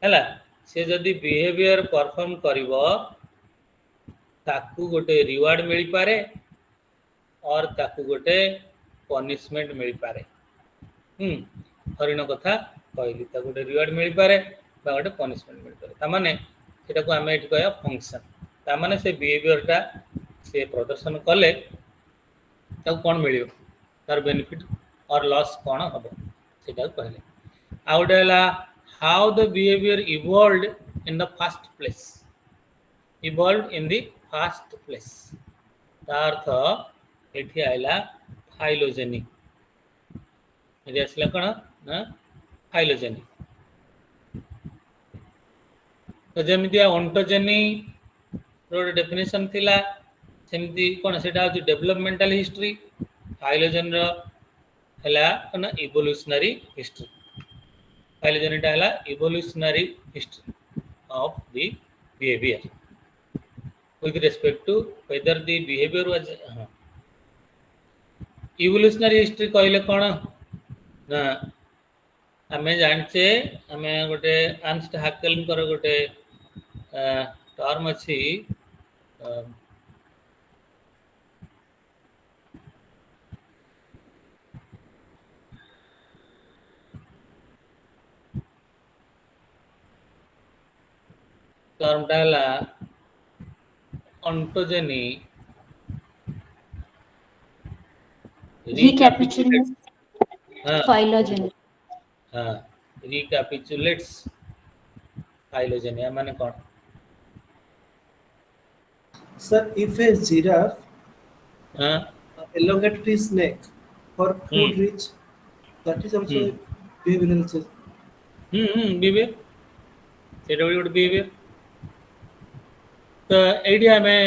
Speaker 1: हैला से जदि बिहेवियर परफॉर्म करिवो ताकू गोटे रिवार्ड मिल पारे और ताकू गोटे पनिशमेंट मिल पारे हरिण कथा कहली ताकू गोटे रिवार्ड मिल पारे बा गोटे पनिशमेंट मिल पारे ता माने सेटा को हमें एठी कहया फंक्शन ता माने से बिहेवियर टा से प्रदर्शन कले ताकू कोन मिलियो तार बेनिफिट और लॉस कोन हबो सेटा कहले आउडेला how the behavior evolved in the first place ता अर्थ एठी आइला फाइलोजेनिक एठी आसला कोन ना फाइलोजेनिक तो जेमिति ऑन्टोजेनी रो डेफिनेशन थिला सेमिति कोन सेटा होची डेवलपमेंटल हिस्ट्री फाइलोजेन रो हला कोन इवोल्यूशनरी हिस्ट्री फाइलोजेनी टा हला evolutionary history of the behaviour with respect to whether the behavior was evolutionary history कहले कौन ना आमे जानचे आमे गोटे आर्नस्ट हाक्केलकर गोटे टर्म अछि टर्म डाला ontogeny
Speaker 3: Recapitulates
Speaker 1: हाँ
Speaker 3: phylogeny.
Speaker 1: हाँ recapitulates phylogeny माने कौन
Speaker 7: Sir, if a giraffe
Speaker 1: हाँ
Speaker 7: elongated his neck for food
Speaker 1: Hmm.
Speaker 7: rich, that is also a behavioral change.
Speaker 1: Behaviour सेटा भी गोटे बिहेवियर तो एठी हमें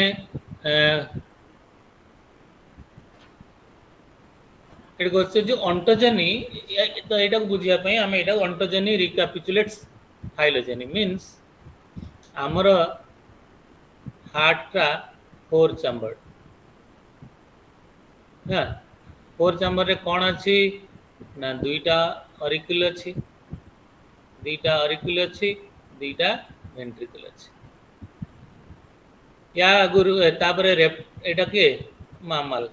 Speaker 1: एट क्वेश्चन जो ऑन्टोजेनी तो एटा को बुझिया पई हमें एटा ऑन्टोजेनी रिकैपिचुलेट्स फाइलोजेनी मींस हमर हार्ट का फोर चैम्बर हां फोर चैम्बर रे कोन अछि ना दुईटा ऑरिकल अछि दुईटा ऑरिकल अछि दुईटा वेंट्रिकल अछि या गुरु तापरे रेप एटा के मामल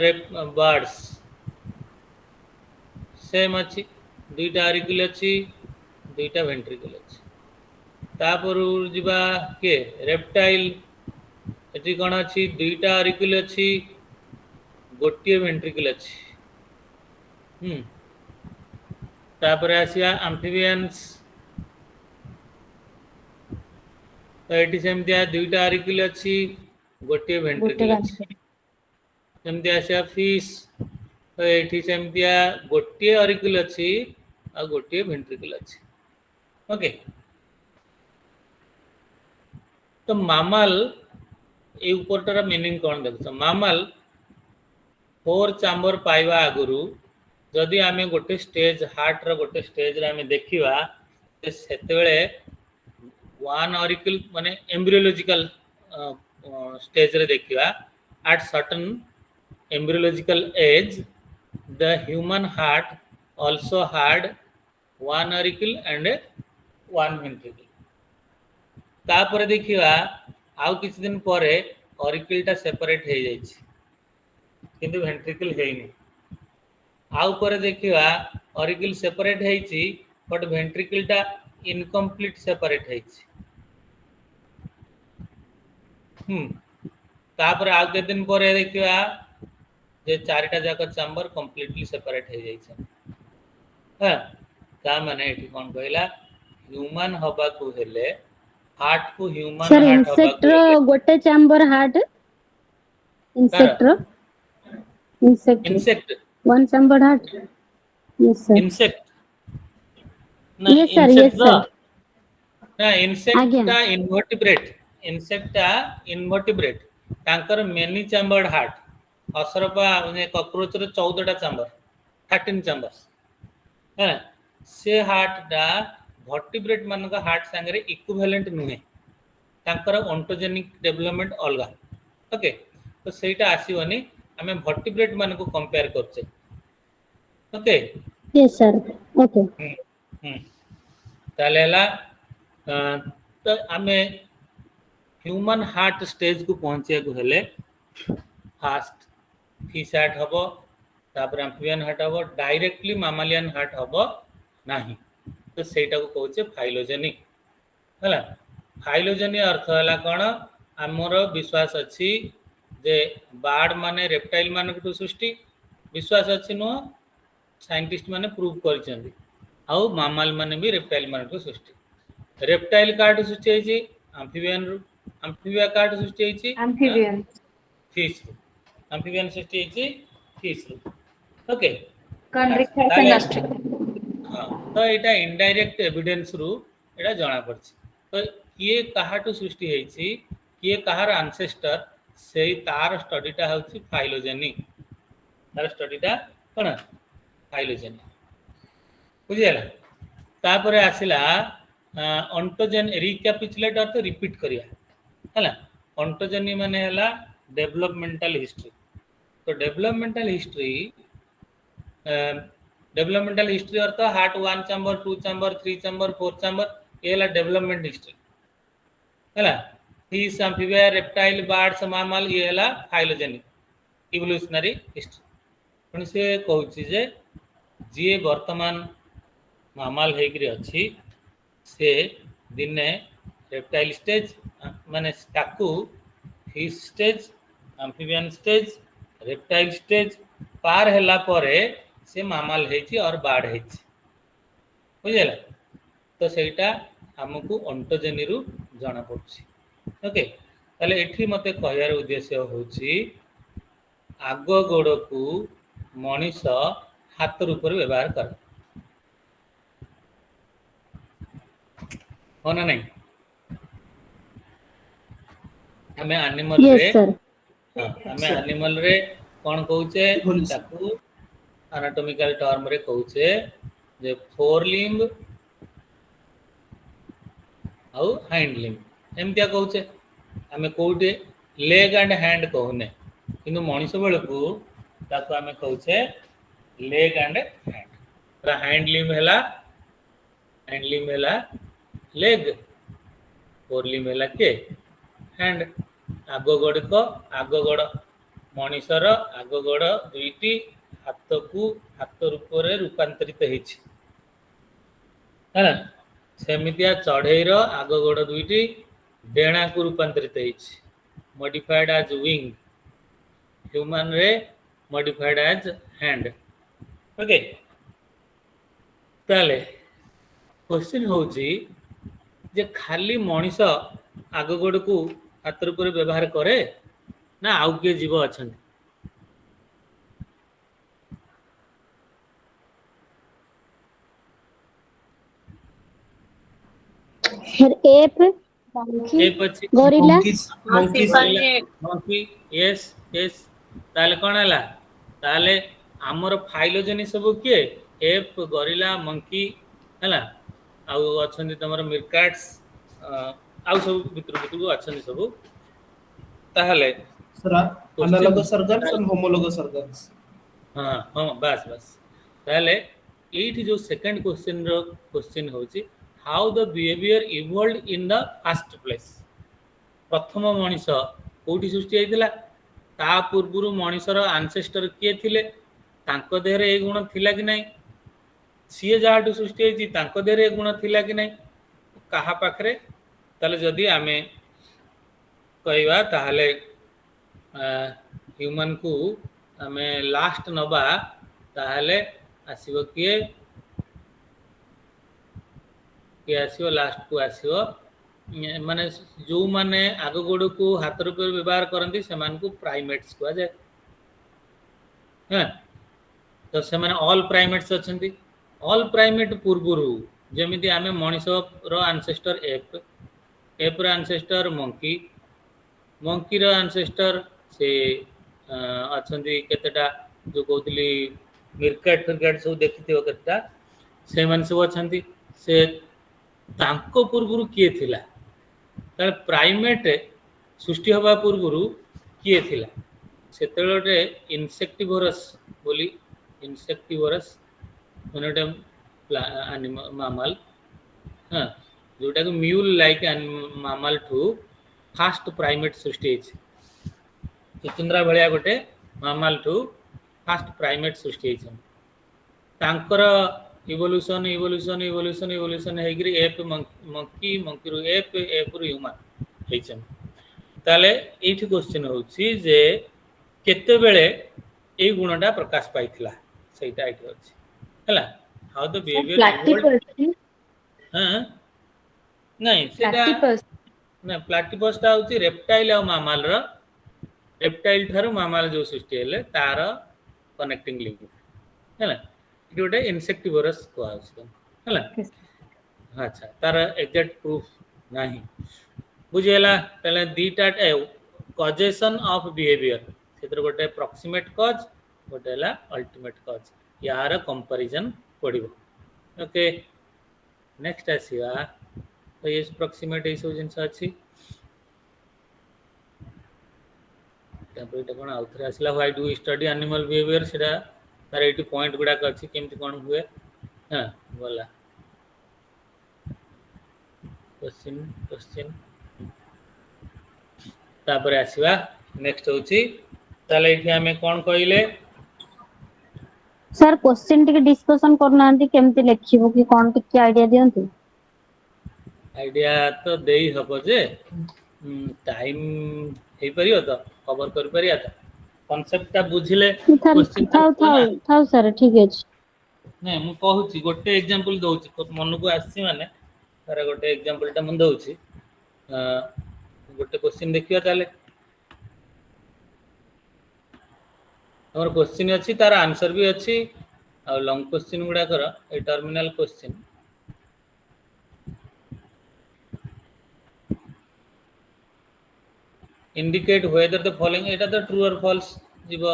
Speaker 1: रेप बर्ड्स सेम अछि दुईटा ऑरिकल अछि दुईटा वेंट्रिकल अछि तापर जिबा के रेप्टाइल एटी कोन अछि दुईटा ऑरिकल अछि गोटिए वेंट्रिकल अछि तापर आसिया एम्फिबियंस तो एटी सेमतिया दुईटा ऑरिकल अछि गोटिए वेंट्रिकल अछि सेमति आसिया फिश तो एटी सेमतिया गोटिए ऑरिकल अछि आ गोटिए वेंट्रिकल अछि ओके तो मामल ए ऊपरटार मीनिंग कौन देखछ मामल फोर चैम्बर पाइबा आगुरु जदि आमे गोटे स्टेज हार्ट रो गोटे स्टेज रे आमे देखिबा सेते बेले वन ऑरिकल माने एम्ब्रियोलॉजिकल स्टेज रे देखिबा at certain embryological age the human heart also had one auricle and one ventricle तापर देखिबा आउ किछ दिन परे ऑरिकल टा सेपरेट हे जाय छी किंतु वेंट्रिकल हेइनी आउ परे देखिबा ऑरिकल सेपरेट हे छी बट वेंट्रिकल टा इनकम्प्लीट सेपरेट हे छी तापर आउ के दिन परे देखिबा जे चारिटा जाक चैम्बर कंप्लीटली सेपरेट हे जाय छै हां ता माने एठी कोन कहला ह्यूमन हबा को हेले हार्ट को ह्यूमन
Speaker 2: सर
Speaker 1: हार्ट हबा
Speaker 2: इंसेक्ट
Speaker 1: को
Speaker 2: रो
Speaker 1: हेले
Speaker 2: गोटे चैम्बर हार्ट इंसेक्ट रो
Speaker 1: insect
Speaker 2: one chamber heart yes sir
Speaker 1: insect ना
Speaker 2: यस
Speaker 1: इंसेक्ट द
Speaker 2: सर
Speaker 1: ना इंसेक्ट
Speaker 2: आज्ञा
Speaker 1: ता इनवर्टिब्रेट तांकर मेनी चैम्बर्ड हार्ट असरपा माने कॉकरोच रो 14 टा चैम्बर 13 चैम्बर्स है से हार्ट दा वर्टिब्रेट मान का हार्ट संगे इक्विवेलेंट नुहे तांकर ऑन्टोजेनिक डेवलपमेंट अलगा ओके तो सेटा आसीवनी हमें वर्टिब्रेट मान को कंपेयर करछे ओके
Speaker 2: यस सर ओके
Speaker 1: ताले हला तो आमे ह्यूमन हार्ट स्टेज को पहुंचे को हेले फास्ट फिश हार्ट हबो तापर एम्फिबियन हार्ट हबो डायरेक्टली मामालियन हार्ट हबो नाही तो सेटा को कहउचे फाइलोजेनी हला फाइलोजेनी अर्थ हला कोन हमर विश्वास अछि जे बार्ड माने रेप्टाइल माने को सृष्टि विश्वास अछि नो साइंटिस्ट माने प्रूव करछन्ती आउ मामाल माने भी रेप्टाइल माने को सृष्टि रेप्टाइल कार्ड सृष्टि है एम्फिबियन एम्फिबिया कार्ड सृष्टि है
Speaker 3: Amphibian.
Speaker 1: फिश एम्फिबियन सृष्टि है fish okay
Speaker 3: Chondrichthyes and gastric.
Speaker 1: हाँ तो यहाँ इनडायरेक्ट एविडेंस रु एटा जाना पड़छि तो किए काहाटू सृष्टि हेछि किए काहार एंसेस्टर सेही तार स्टडीटा होछि फाइलोजेनी तार स्टडीटा कोन फाइलोजेनी बुझिगला तापर आसिला ऑन्टोजेन रिकैपिचुलेट अर्थ रिपीट करिया हला ऑन्टोजेनी माने हला डेवलपमेंटल हिस्ट्री तो डेवलपमेंटल हिस्ट्री अर्थ heart 1 chamber 2 chamber 3 chamber 4 chamber ये हला डेवलपमेंट हिस्ट्री हला fish amphibia reptile birds mammal ये हला फाइलोजेनिक इवोल्यूशनरी हिस्ट्री पुणी से कहूची जे जी वर्तमान मामाल हेकरी अच्छी से दिने रेप्टाइल स्टेज माने ताकू fish stage amphibian stage reptile stage पार हैला परे से मामाल हेची और बाढ़ हेची बुझेला तो सेटा हमकू ऑन्टोजेनी रु जाना पड़छि ओके ताले एठी मते कहयार उद्देश्य होची आग गोड़ को मनीष हाथ रूप व्यवहार कर हो ना नहीं हमें एनिमल रे हमें एनिमल रे कौन कहूचे ताकू एनाटॉमिकल टर्म रे कहूचे जे फोर लिम्ब आउ हाइंड लिम्ब एमतिया कहूचे हमें कोउटे लेग एंड हैंड कहूने किंतु मनीष बेल को ताकू हमें कहूचे leg and hand hand limb हैला लेग फोर लिम्ब हैला के हैंड आग गोड़ को आग गोड़ मनीषर आग गोड़ दुईटी हाथ को हाथ रूप रे रूपांतरित होइछि है सेमितिया चढ़ेईर आग गोड़ दुईटी डेणा को रूपांतरित होइछि मॉडिफाइड एज विंग ह्यूमन रे मॉडिफाइड एज हैंड ओके ताले क्वेश्चन होची जे खाली मनीष आग गोड़ को हाथ रूप व्यवहार करे ना आउ किए जीव अच्छा
Speaker 8: app gorilla
Speaker 1: monkey yes yes ताले कोन हला ताले हमर फाइलोजेनी सब किए एप गोरिल्ला मंकी हला आउ अछंदी तमर मिरकाट्स आउ सब भितर अछंदी सब ताहले
Speaker 7: sir analogous organs and homologous organs
Speaker 1: हां हां बस बस ताहले एठी जो सेकंड क्वेश्चन होची how the behaviour evolved in the first place प्रथम मनीष कोठी सृष्टि होइतिला ता पूर्वरु मनीषर एंसेस्टर किए थिले तांको देहरे ए गुण थिला कि नाही सीए जाहाटू सृष्टि होइछि तांको देहरे ए गुण थिला कि नाही कहा पाखरे ताले जदी आमे कहवा ताहले ह्यूमन को आमे लास्ट नबा ताहले आसीबो किए आसो लास्ट को आसो माने जो माने आग गोड़ को हाथ रूप व्यवहार करती से प्राइमेट्स कह जाए हाँ तो से ऑल प्राइमेट्स अच्छा ऑल प्राइमेट पूर्वरु जमीती आम मनीष एंसेस्टर एप रो एंसेस्टर मंकी मंकी रो एंसेस्टर से अच्छा केतेटा जो कहती मिरकाट फिरकाट सब देखी केतेटा से सब अच्छा से तांको पूर्वरु किए थिला तार प्राइमेट सृष्टि हवा पूर्वरु किए थिला सेतेलोटे इनसेक्टिवोरस बोली इनसेक्टिवोरस मनोटम मामल हाँ जोटा को म्यूल लाइक मामल ठू फास्ट प्राइमेट सृष्टि होइछि चुचुंद्रा भलिया गोटे मामल ठू फास्ट प्राइमेट सृष्टि होइछि तांकर इवोल्यूशन इवोल्यूशन इवोल्यूशन इवोल्यूशन हेगिरी एप मंकी मंकी रु एप रु ह्यूमन हेइछन ताले एठी क्वेश्चन होछि जे केते बेले ए गुणटा प्रकाश पाइथिला सेटा एठी अछि हला हाउ द बिहेवियर हां नहीं सेटा ना प्लैटिपस ता होछि रेप्टाइल आ मामल रो रेप्टाइल थारो मामल जो सृष्टि हेले तार कनेक्टिंग लिंक हला गोटे इनसेक्टिवोरस कहला अच्छा तार एग्जैक्ट प्रूफ नहीं बुझेला तले दीटा कॉजेशन ऑफ बिहेवियर सेतर गोटे प्रॉक्सिमेट कॉज गोटे ला अल्टीमेट कॉज यार कंपैरिजन पड़िबो ओके नेक्स्ट आसीबा तो ये प्रॉक्सिमेट ए सब जिंस अछि तापर एटा कोन आउथरे आसला why do we study animal behaviour सेटा तार एटी पॉइंट गुडा अछि केमति कोन हुए हां बोला क्वेश्चन तापर आसीबा नेक्स्ट होची ताले एठी हमें कोन कहिले
Speaker 8: सर क्वेश्चन टिके डिस्कशन करनांती केमति लेखिबो कि कोन टिके आईडिया दियंतु
Speaker 1: आइडिया तो देई हबो जे टाइम हे परियो तो कवर कर परिया तो कांसेप्ट ता बुझिले क्वेश्चन
Speaker 8: थाउ सर ठीक अछि
Speaker 1: नै मु कहूची गोटे एग्जांपल दोउची मन को आसी माने तारे गोटे एग्जांपल ता मन दोउची गोटे क्वेश्चन देखियो ताले हमर क्वेश्चन अछि तार आंसर भी अछि आ लॉन्ग क्वेश्चन गुडा कर ए terminal question indicate whether the following eta the true or false jibo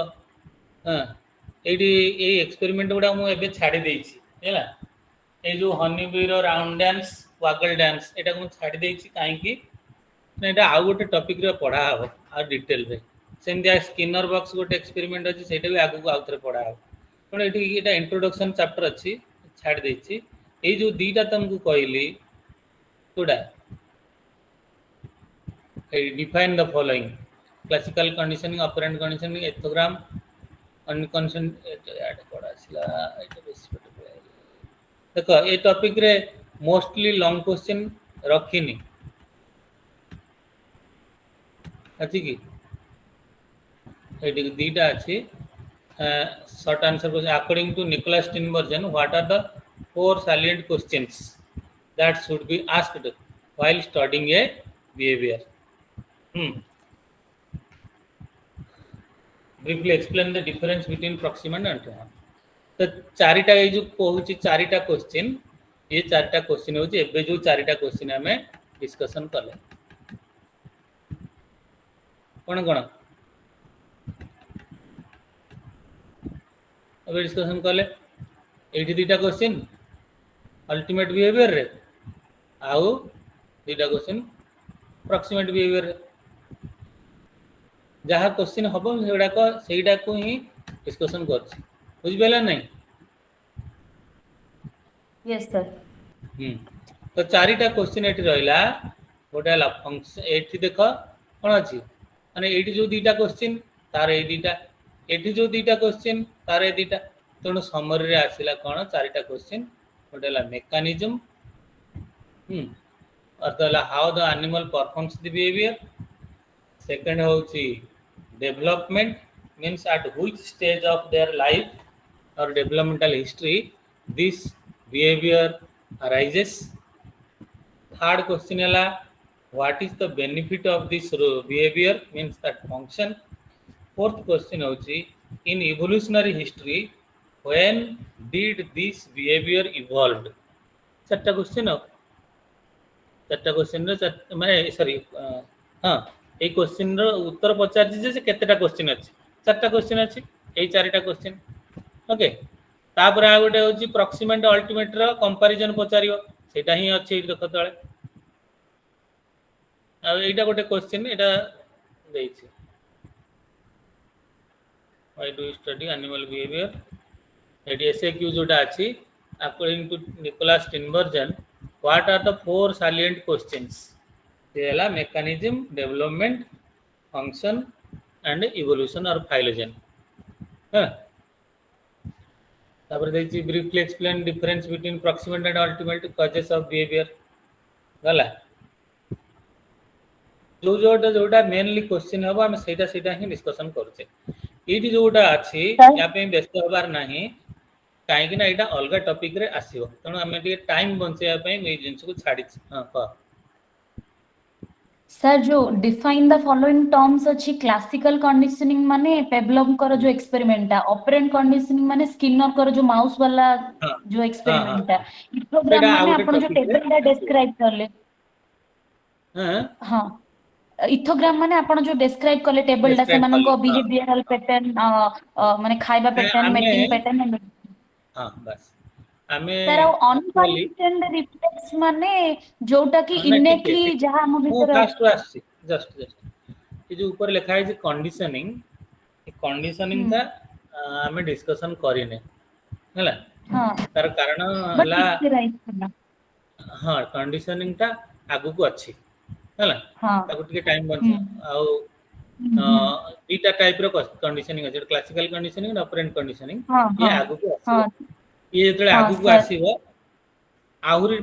Speaker 1: एडी ए एक्सपेरिमेंट गुडा मु एबे छाडी देइछि हैला ए जो हनी बी रो राउंड डांस वागल डांस एटा को छाडी देइछि काहे कि एटा आ गोटे टॉपिक रे पढा हो आ डिटेल रे सेम दिया स्किनर बॉक्स गोटे एक्सपेरिमेंट अछि सेटा भी आगु आउतरे पढा हो पण एठी एटा इंट्रोडक्शन चैप्टर अछि छाडी देइछि ए जो दीटा तुमको कहली कोडा define the following classical conditioning operant conditioning ethogram unconditioned ऐड कोडा छिला एटा बेसी देखो ए टॉपिक रे मोस्टली लॉन्ग क्वेश्चन रखिनी अछि कि एटी दीटा अछि short answer question according to Nicholas Tinbergen what are the four salient questions that should be asked while studying a behavior briefly explain the difference between proximate and antecedent तो चारिटा ए जो कहूची चारिटा क्वेश्चन ये चारिटा क्वेश्चन होची एबे जो चारिटा क्वेश्चन हमें डिस्कशन करले कोन कोन अब डिस्कशन करले एठी दीटा क्वेश्चन अल्टीमेट बिहेवियर रे आउ दीटा क्वेश्चन प्रॉक्सिमेट बिहेवियर रे जहाँ क्वेश्चन हम सेटा को ही डिस्कशन कर बुझिपाला नहीं
Speaker 3: यस सर
Speaker 1: तो चारिटा क्वेश्चन एठी रहिला गोटे हला फंक्शन एठी देखो कोन अछि माने एठी जो दीटा क्वेश्चन तार ए दीटा एठी जो दीटा क्वेश्चन तार ए दीटा तणु समरी रे आसिला कोन चारिटा क्वेश्चन गोटे हला मेकानिज्म अर्थ हला how the animal performs the behaviour second होची development means at which stage of their life or developmental history this behavior arises. Third question is what is the benefit of this behavior means that function. Fourth question is in evolutionary history when did this behavior evolved. चारटा question चारटा question माने sorry हां ए question रो उत्तर पचार जे केतेटा question अछि चारटा question अछि ए चारटा question okay तापर आ गोटे होची प्रॉक्सिमेट अल्टीमेट रो कंपैरिजन पचारियो सेटा ही अछि ए देखो तळे आ एटा गोटे क्वेश्चन एटा देइछि why do you study animal behaviour एटी एसएक्यू जोटा अछि according to Nicholas Tinbergen what are the four salient questions तेला mechanism, development, function and evolution or phylogen. तापर देछि briefly explain difference between proximate and ultimate causes of behavior. गला जोटा mainly question हबो हम सेटा ही डिस्कशन करूचे एठी जोटा अछि या पे व्यस्त होबार नाही काहे कि ना एटा अलगा टॉपिक रे आसीबो तनो हम टे टाइम बंचेया पे ए जिंस को छाडी हां क
Speaker 3: सर जो डिफाइन द फॉलोइंग टर्म्स अच्छी क्लासिकल कंडीशनिंग माने पेवलोव कर जो एक्सपेरिमेंट है ऑपरेंट कंडीशनिंग माने स्किनर कर जो माउस वाला जो एक्सपेरिमेंट है इस प्रोग्राम माने आपण जो टेबल दा डिस्क्राइब करले हां इथोग्राम माने आपण जो डिस्क्राइब करले टेबल दा से मानको बिहेवियरल पैटर्न माने खाइबा पैटर्न मेटिंग पैटर्न हां
Speaker 1: बस ଆମେ
Speaker 3: सर ଆଉ
Speaker 1: actually
Speaker 3: unconditioned reflex ମାନେ जोटा कि
Speaker 1: ନା
Speaker 3: innately ଯାହା ଆମ
Speaker 1: ମୁଁ
Speaker 3: ଭିତରେ
Speaker 1: ଫାଷ୍ଟରୁ ଆସିଛି ଜଷ୍ଟ ଏ ଯୋଉ ଉପରେ ଲେଖା ହେଇଛି କଣ୍ଡିସନିଂ, ଏ କଣ୍ଡିସନିଂଟା ଆମେ ଡିସ୍କସନ୍ କରିନେ ହେଲା।
Speaker 3: ହଁ
Speaker 1: ତାର କାରଣ
Speaker 3: ବଟ୍
Speaker 1: ହେଲା
Speaker 3: ଟିକେ ରାଇଟ୍ ଥିଲା।
Speaker 1: ହଁ କଣ୍ଡିସନିଂଟା ଆଗକୁ ଅଛି ହେଲା,
Speaker 3: ହଁ
Speaker 1: ତାକୁ ଟିକେ ଟାଇମ୍
Speaker 3: ହୁଁ
Speaker 1: ବଞ୍ଚା। ଆଉ
Speaker 3: ହୁଁ
Speaker 1: ଦୁଇଟା ଟାଇପ୍ର କଣ୍ଡିସନିଂ ଅଛି, ଗୋଟେ କ୍ଲାସିକାଲ କଣ୍ଡିସନିଂ ଆଉ ଅପରେଣ୍ଟ କଣ୍ଡିସନିଂ।
Speaker 3: ହଁ
Speaker 1: ଇଏ
Speaker 3: ହଁ
Speaker 1: ଆଗକୁ ଆସିବ,
Speaker 3: ହଁ
Speaker 1: ଇଏ ଯେତେବେଳେ
Speaker 3: ହଁ
Speaker 1: ଆଗକୁ
Speaker 3: ସାର୍
Speaker 1: ଆସିବ ଆହୁରି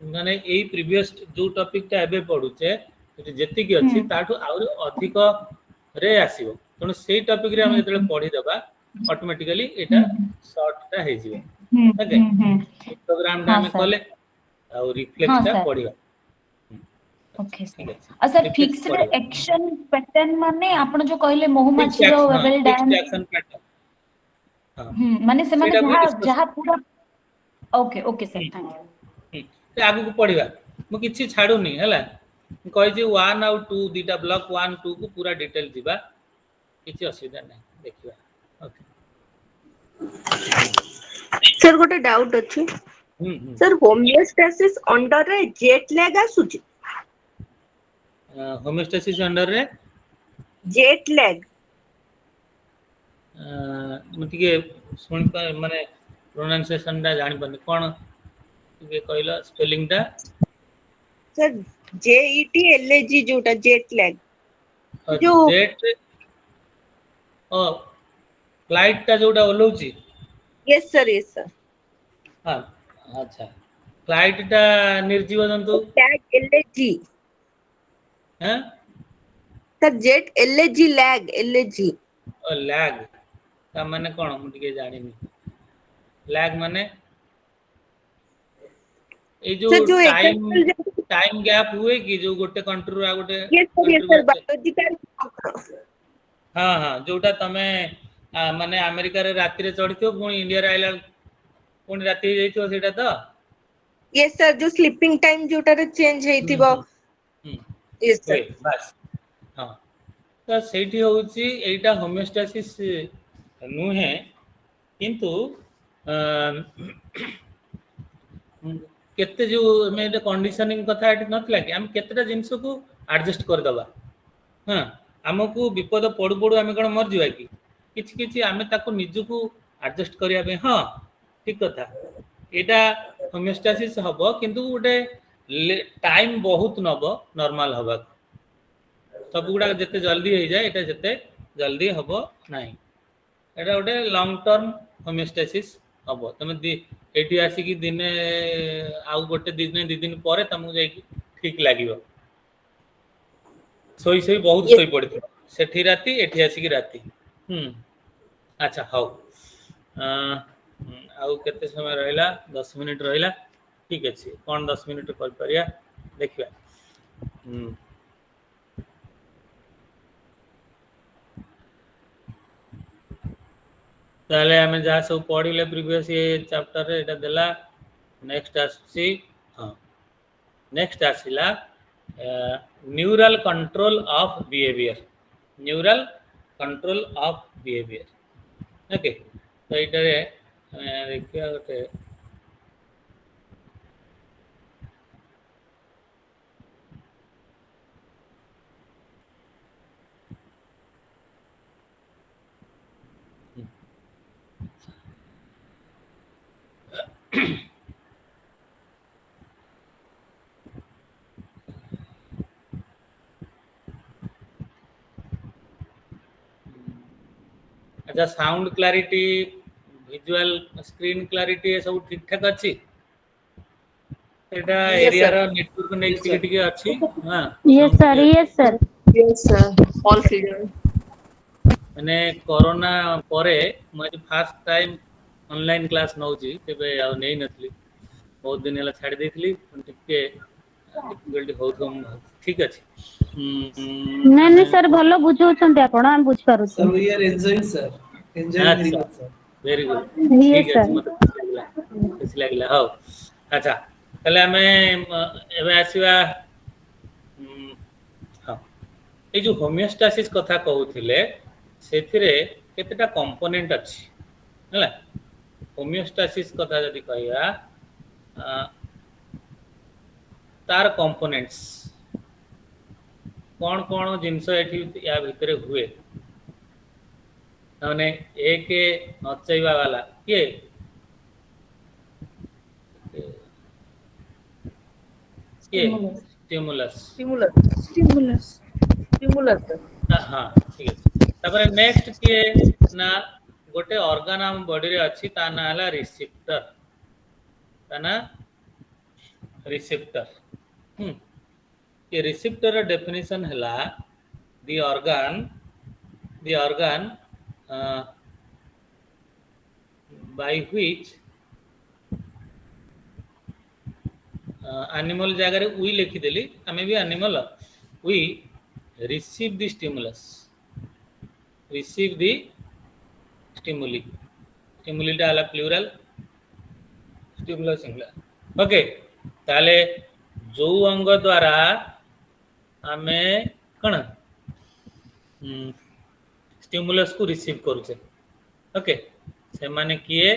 Speaker 1: ମାନେ ଏଇ ପ୍ରିଭିୟସ୍ ଯୋଉ ଟପିକଟା ଏବେ ପଢୁଛେ ଯେତିକି
Speaker 3: ହୁଁ
Speaker 1: ଅଛି ତାଠୁ ଆହୁରି ଅଧିକ ରେ ଆସିବ। ତେଣୁ ସେଇ ଟପିକରେ ଆମେ
Speaker 3: ହୁଁ
Speaker 1: ଯେତେବେଳେ ପଢିଦବା ଅଟୋମେଟିକାଲି ଏଇଟା
Speaker 3: ହୁଁ
Speaker 1: ସର୍ଟଟା ହେଇଯିବ।
Speaker 3: ହୁଁ
Speaker 1: ଓକେ,
Speaker 3: ହୁଁ ହୁଁ
Speaker 1: ହିଷ୍ଟୋଗ୍ରାମଟା
Speaker 3: ହଁ
Speaker 1: ଆମେ
Speaker 3: ସାର୍
Speaker 1: କଲେ ଆଉ
Speaker 3: ହଁ
Speaker 1: ରିଫ୍ଲେକ୍ସଟା
Speaker 3: ସାର୍
Speaker 1: ପଢିବା।
Speaker 3: ओके
Speaker 1: ଠିକ
Speaker 3: सर
Speaker 1: ଅଛି,
Speaker 3: और सर
Speaker 1: ରିଫ୍ଲେକ୍ସ
Speaker 3: फिक्स्ड
Speaker 1: ପଢିବା।
Speaker 3: एक्शन पैटर्न माने आपण जो कहले
Speaker 1: ଫିକ୍ସ
Speaker 3: ମହୁମାଛି ର
Speaker 1: ଆକ୍ସନ, ହଁ
Speaker 3: ୱେବଲ୍
Speaker 1: ଫିକ୍ସଡ
Speaker 3: ଡ୍ୟାନ୍ସ
Speaker 1: ଆକ୍ସନ ପ୍ୟାଟର୍ନ। ହଁ
Speaker 3: माने ସେମାନେ
Speaker 1: ସେଇଟାକୁ ହିଁ
Speaker 3: ଯାହା
Speaker 1: ଡିସ୍କସ
Speaker 3: ଯାହା पूरा okay okay sir thank you
Speaker 1: ସେ ଆଗକୁ ପଢିବା। ମୁଁ କିଛି ଛାଡୁନି ହେଲା, ମୁଁ କହିଛି 1 ଆଉ 2 ଦିଟା ବ୍ଲକ୍ 1 2 କୁ ପୁରା ଡିଟେଲ ଯିବା, କିଛି ଅସୁବିଧା ନାହିଁ, ଦେଖିବା। ଓକେ
Speaker 9: सर गोटे डाउट अच्छी
Speaker 1: ହୁଁ ହୁଁ
Speaker 9: सर होमियोस्टेसिस अंडर रे जेट लैग आसुची
Speaker 1: ହୋମିଓଷ୍ଟାସିସ୍ ଅଣ୍ଡରରେ
Speaker 9: जेट लैग
Speaker 1: ମୁଁ ଟିକେ ଶୁଣିପା ମାନେ ପ୍ରୋନାଉନ୍ସିଏସନଟା ଜାଣିପାରୁନି, କ'ଣ ଟିକେ କହିଲ ସ୍ପେଲିଂଟା।
Speaker 9: सर JET LAG जोटा जेट लैग जो
Speaker 1: ଜେଟ୍ ଫ୍ଲାଇଟଟା ଯୋଉଟା ଓହ୍ଲଉଛି
Speaker 9: यस सर
Speaker 1: ହଁ ଆଚ୍ଛା, ଫ୍ଲାଇଟଟା ନିର୍ଜୀବ ଜନ୍ତୁ
Speaker 9: लैग LAG
Speaker 1: ହଁ
Speaker 9: sir jet LAG lag LAG
Speaker 1: lag ତା ମାନେ କ'ଣ ମୁଁ ଟିକେ ଜାଣିନି। ଲ୍ୟାଗ ମାନେ ଏଇ ଯୋଉ
Speaker 9: सर जो
Speaker 1: ଟାଇମ
Speaker 9: एक्सटर्नल
Speaker 1: ଟାଇମ ग्याप हुए कि ଯୋଉ ଗୋଟେ କଣ୍ଟ୍ରିରୁ ଆଉ ଗୋଟେ
Speaker 9: यस
Speaker 1: କଣ୍ଟ୍ରି
Speaker 9: सर
Speaker 1: ବାଟେ।
Speaker 9: बायोलॉजिकल
Speaker 1: ହଁ ହଁ, ଯୋଉଟା ତମେ ମାନେ ଆମେରିକାରେ ରାତିରେ ଚଢିଥିବ ପୁଣି ଇଣ୍ଡିଆରେ ଆଇଲା ବେଳକୁ ପୁଣି ରାତି ହେଇଯାଇଥିବ, ସେଇଟା ତ?
Speaker 9: यस सर जो स्लीपिंग टाइम जोटारे चेंज
Speaker 1: ହୁଁ
Speaker 9: ହେଇଥିବ
Speaker 1: ହୁଁ ହୁଁ
Speaker 9: यस
Speaker 1: ହୁଏ
Speaker 9: सर
Speaker 1: ବାସ୍। ହଁ, ତ ସେଇଠି ହଉଛି ଏଇଟା ହୋମିଓଷ୍ଟାସିସ୍ ନୁହେଁ, କିନ୍ତୁ କେତେ ଯୋଉ ଆମେ ଏଇଟା କଣ୍ଡିସନିଂ କଥା ଏଠି ନଥିଲା କି, ଆମେ କେତେଟା ଜିନିଷକୁ ଆଡଜଷ୍ଟ କରିଦବା। ହଁ, ଆମକୁ ବିପଦ ପଡୁ ପଡୁ ଆମେ କ'ଣ ମରିଯିବା କି? କିଛି କିଛି ଆମେ ତାକୁ ନିଜକୁ ଆଡଜଷ୍ଟ କରିବା ପାଇଁ, ହଁ ଠିକ କଥା, ଏଇଟା ହୋମିଓଷ୍ଟାସିସ୍ ହବ କିନ୍ତୁ ଗୋଟେ ଟାଇମ ବହୁତ ନବ ନର୍ମାଲ ହବାକୁ। ସବୁ ଗୁଡାକ ଯେତେ ଜଲ୍ଦି ହେଇଯାଏ, ଏଇଟା ସେତେ ଜଲ୍ଦି ହବ ନାହିଁ। ଏଇଟା ଗୋଟେ ଲଙ୍ଗ ଟର୍ମ ହୋମିଓଷ୍ଟାସିସ୍ ହବ। ତମେ ଏଇଠି ଆସିକି ଦିନେ ଆଉ ଗୋଟେ ଦିନେ 2 ଦିନ ପରେ ତମକୁ ଯାଇକି ଠିକ ଲାଗିବ। ଶୋଇ ଶୋଇ ବହୁତ
Speaker 9: यस
Speaker 1: ଶୋଇ ପଡିଥିବ, ସେଠି ରାତି ଏଠି ଆସିକି ରାତି। ଆଚ୍ଛା ହଉ, ଆଉ କେତେ ସମୟ ରହିଲା? 10 ମିନିଟ ରହିଲା, ଠିକ ଅଛି। କ'ଣ 10 ମିନିଟ କରିପାରିବା ଦେଖିବା। ତାହେଲେ ଆମେ ଯାହା ସବୁ ପଢିଲେ ପ୍ରିଭିୟସ୍ ଚାପ୍ଟରରେ ଏଇଟା ଦେଲା। ନେକ୍ସଟ ଆସୁଛି, ହଁ ନେକ୍ସଟ ଆସିଲା neural control of behaviour. Neural control of behaviour, okay. ତ ଏଇଟାରେ ଦେଖିବା ଗୋଟେ अच्छा, sound clarity, visual screen clarity ये सब ठीक ठाक अच्छी। एटा
Speaker 9: यस
Speaker 1: एरिया
Speaker 9: सर
Speaker 1: रो नेटवर्क नै
Speaker 7: Yes,
Speaker 1: टिके
Speaker 7: sir.
Speaker 1: टिके अच्छी। हां,
Speaker 8: yes sir yes sir
Speaker 9: yes sir all clear
Speaker 1: माने कोरोना परे मैं फर्स्ट टाइम ऑनलाइन क्लास नौची, केबे आ नै नथली, बहुत दिन हला छाडी देथली, टिके डिफिकल्टी होत ठीक अछि।
Speaker 8: ନାଇଁ
Speaker 1: ଆମେ
Speaker 8: ନାଇଁ ସାର୍ ଭଲ ବୁଝଉଛନ୍ତି ଆପଣ, ଆମେ
Speaker 7: Sir,
Speaker 8: ବୁଝିପାରୁଛୁ।
Speaker 7: we are enjoying, sir. Enjoying very
Speaker 1: ଆଚ୍ଛା,
Speaker 7: much, sir.
Speaker 1: Very good,
Speaker 8: Yes
Speaker 1: ଠିକ ଅଛି,
Speaker 8: ସାର୍
Speaker 1: ମତେ ଖୁସି ଲାଗିଲା। ହଉ, ଆଚ୍ଛା, ତାହେଲେ ଆମେ ଏବେ ଆସିବା। ହଁ, ଏଇ ଯୋଉ ହୋମିଓଷ୍ଟାସିସ୍ କଥା କହୁଥିଲେ, ସେଥିରେ କେତେଟା କମ୍ପୋନେଣ୍ଟ ଅଛି ହେଲା। होमियोस्टासिस कथा जदि कहया तार कंपोनेंट्स कौन कौन जिनस एठी या भितरे हुए माने एक नचैवा वाला किए किए स्टिमुलस हाँ ठीक है तापर नेक्स्ट किए ना गोटे ऑर्गन आम बॉडी रे अछि ता ना हला रिसेप्टर ता ना रिसेप्टर ये रिसेप्टर डेफिनेशन हला the organ by which animal जगह रे we लिखि देली हमें भी animal we receive the stimulus stimuli टा हला प्लूरल स्टिमुलस सिंगुलर ओके ताले जो अंग द्वारा हमें कण स्टिमुलस को रिसीव करूचे ओके से माने किए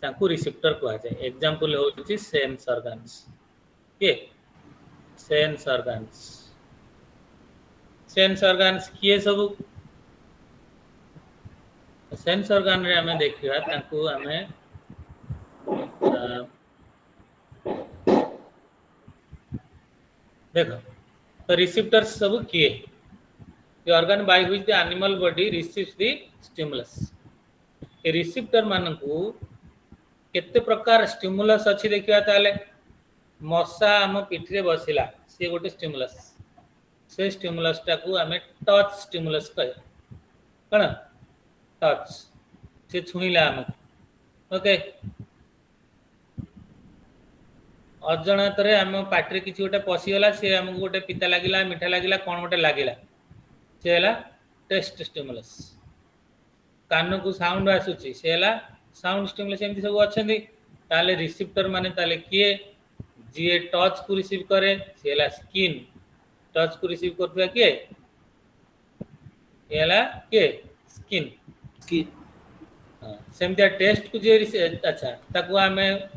Speaker 1: ताकू रिसेप्टर कहा जाए एग्जांपल होची सेंस ऑर्गन्स के सेंस ऑर्गन्स किए सब सेंस ऑर्गन रे हमें देखिया ताकू हमें देखो तो रिसेप्टर्स सब किए the organ by which the animal body receives the stimulus ए रिसेप्टर मानकू केते प्रकार स्टिमुलस अछि देखिया ताले मशा हम पिठरे बसिला से गोटे स्टिमुलस से स्टिमुलस टाकू हमें टच स्टिमुलस कहे कण टच से छुईला हम ओके अजणत रे हम पाटरे किछि गोटे पसिगला से हमको गोटे पिता लागिला मिठा लागिला कोन गोटे लागिला से हला टेस्ट स्टिमुलस कान को साउंड आसुची से हला साउंड स्टिमुलस एमती सब अछंदी ताले रिसेप्टर माने ताले किए जे टच को रिसीव करे से हला स्किन टच को रिसीव करथुआ किए हला के स्किन हां सेमती टेस्ट को जे अच्छा ताको हमें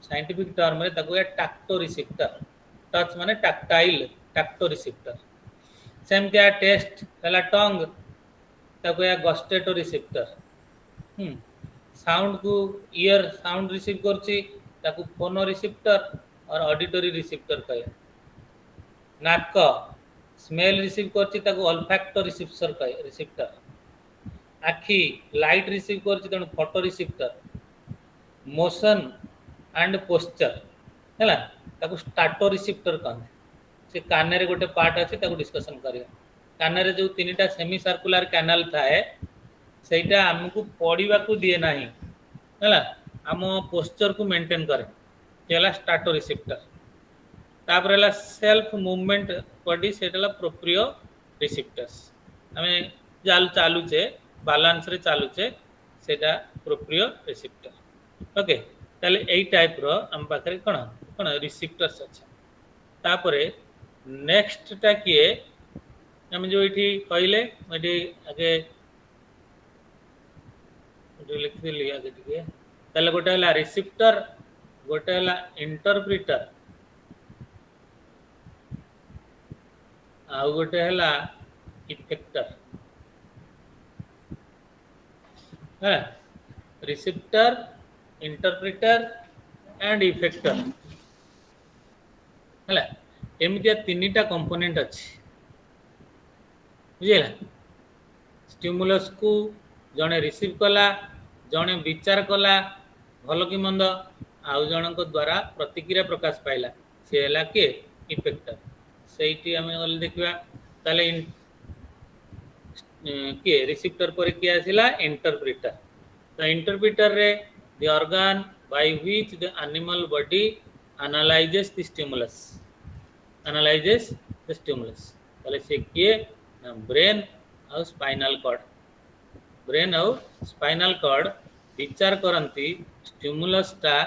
Speaker 1: साइंटिफिक टर्म रे ताको टैक्टो रिसेप्टर टच माने टैक्टाइल टैक्टो रिसेप्टर सेमती टेस्ट हला टंग ताको गस्टेटो रिसेप्टर साउंड को ईयर साउंड रिसीव करछि ताको फोनो रिसेप्टर और ऑडिटरी रिसेप्टर कहे नाक स्मेल रिसीव करछि ताको ऑल्फैक्टो रिसेप्टर आखि लाइट रिसीव करछि तण photo receptor motion and posture हैला ताको स्टाटो रिसेप्टर कहନ୍ତି से कान रे गोटे पार्ट अछि ताको डिस्कशन करिया कान रे जो तीनटा सेमी सर्कुलर कैनाल थाए सेटा हमकु पढ़िबा को दिए नाही हैला हम पोस्चर को मेंटेन करे केला स्टाटो रिसेप्टर तापरेला सेल्फ मूवमेंट बॉडी सेटला प्रोप्रियो रिसेप्टर्स हमें जाल चालू छे बैलेंस रे चालू छे सेटा प्रोप्रियो रिसेप्टर ओके ताले एई टाइप रो हम पाखरे कोन रिसेप्टर्स अच्छा तापरे नेक्स्ट टा किए हम जो इठी कहले एठी आगे जो लिख दिली आगे टिके ताले गोटे हला रिसेप्टर गोटे हला इंटरप्रेटर आ गोटे हला इफेक्टर है रिसेप्टर इंटरप्रेटर एंड इफेक्टर हला एमितिया तीनटा कंपोनेंट अछि बुझिला स्टिमुलस को जने रिसीव कला जने विचार कला भलो कि मंद आउ जनक द्वारा प्रतिक्रिया प्रकाश पाइला से हला के इफेक्टर सेठी हमें गल देखिबा ताले के रिसेप्टर पर के आसिला इंटरप्रेटर द इंटरप्रेटर रे the organ by which the animal body analyzes the stimulus ताले से किए ब्रेन और स्पाइनल कॉर्ड विचार करंती स्टिमुलस टा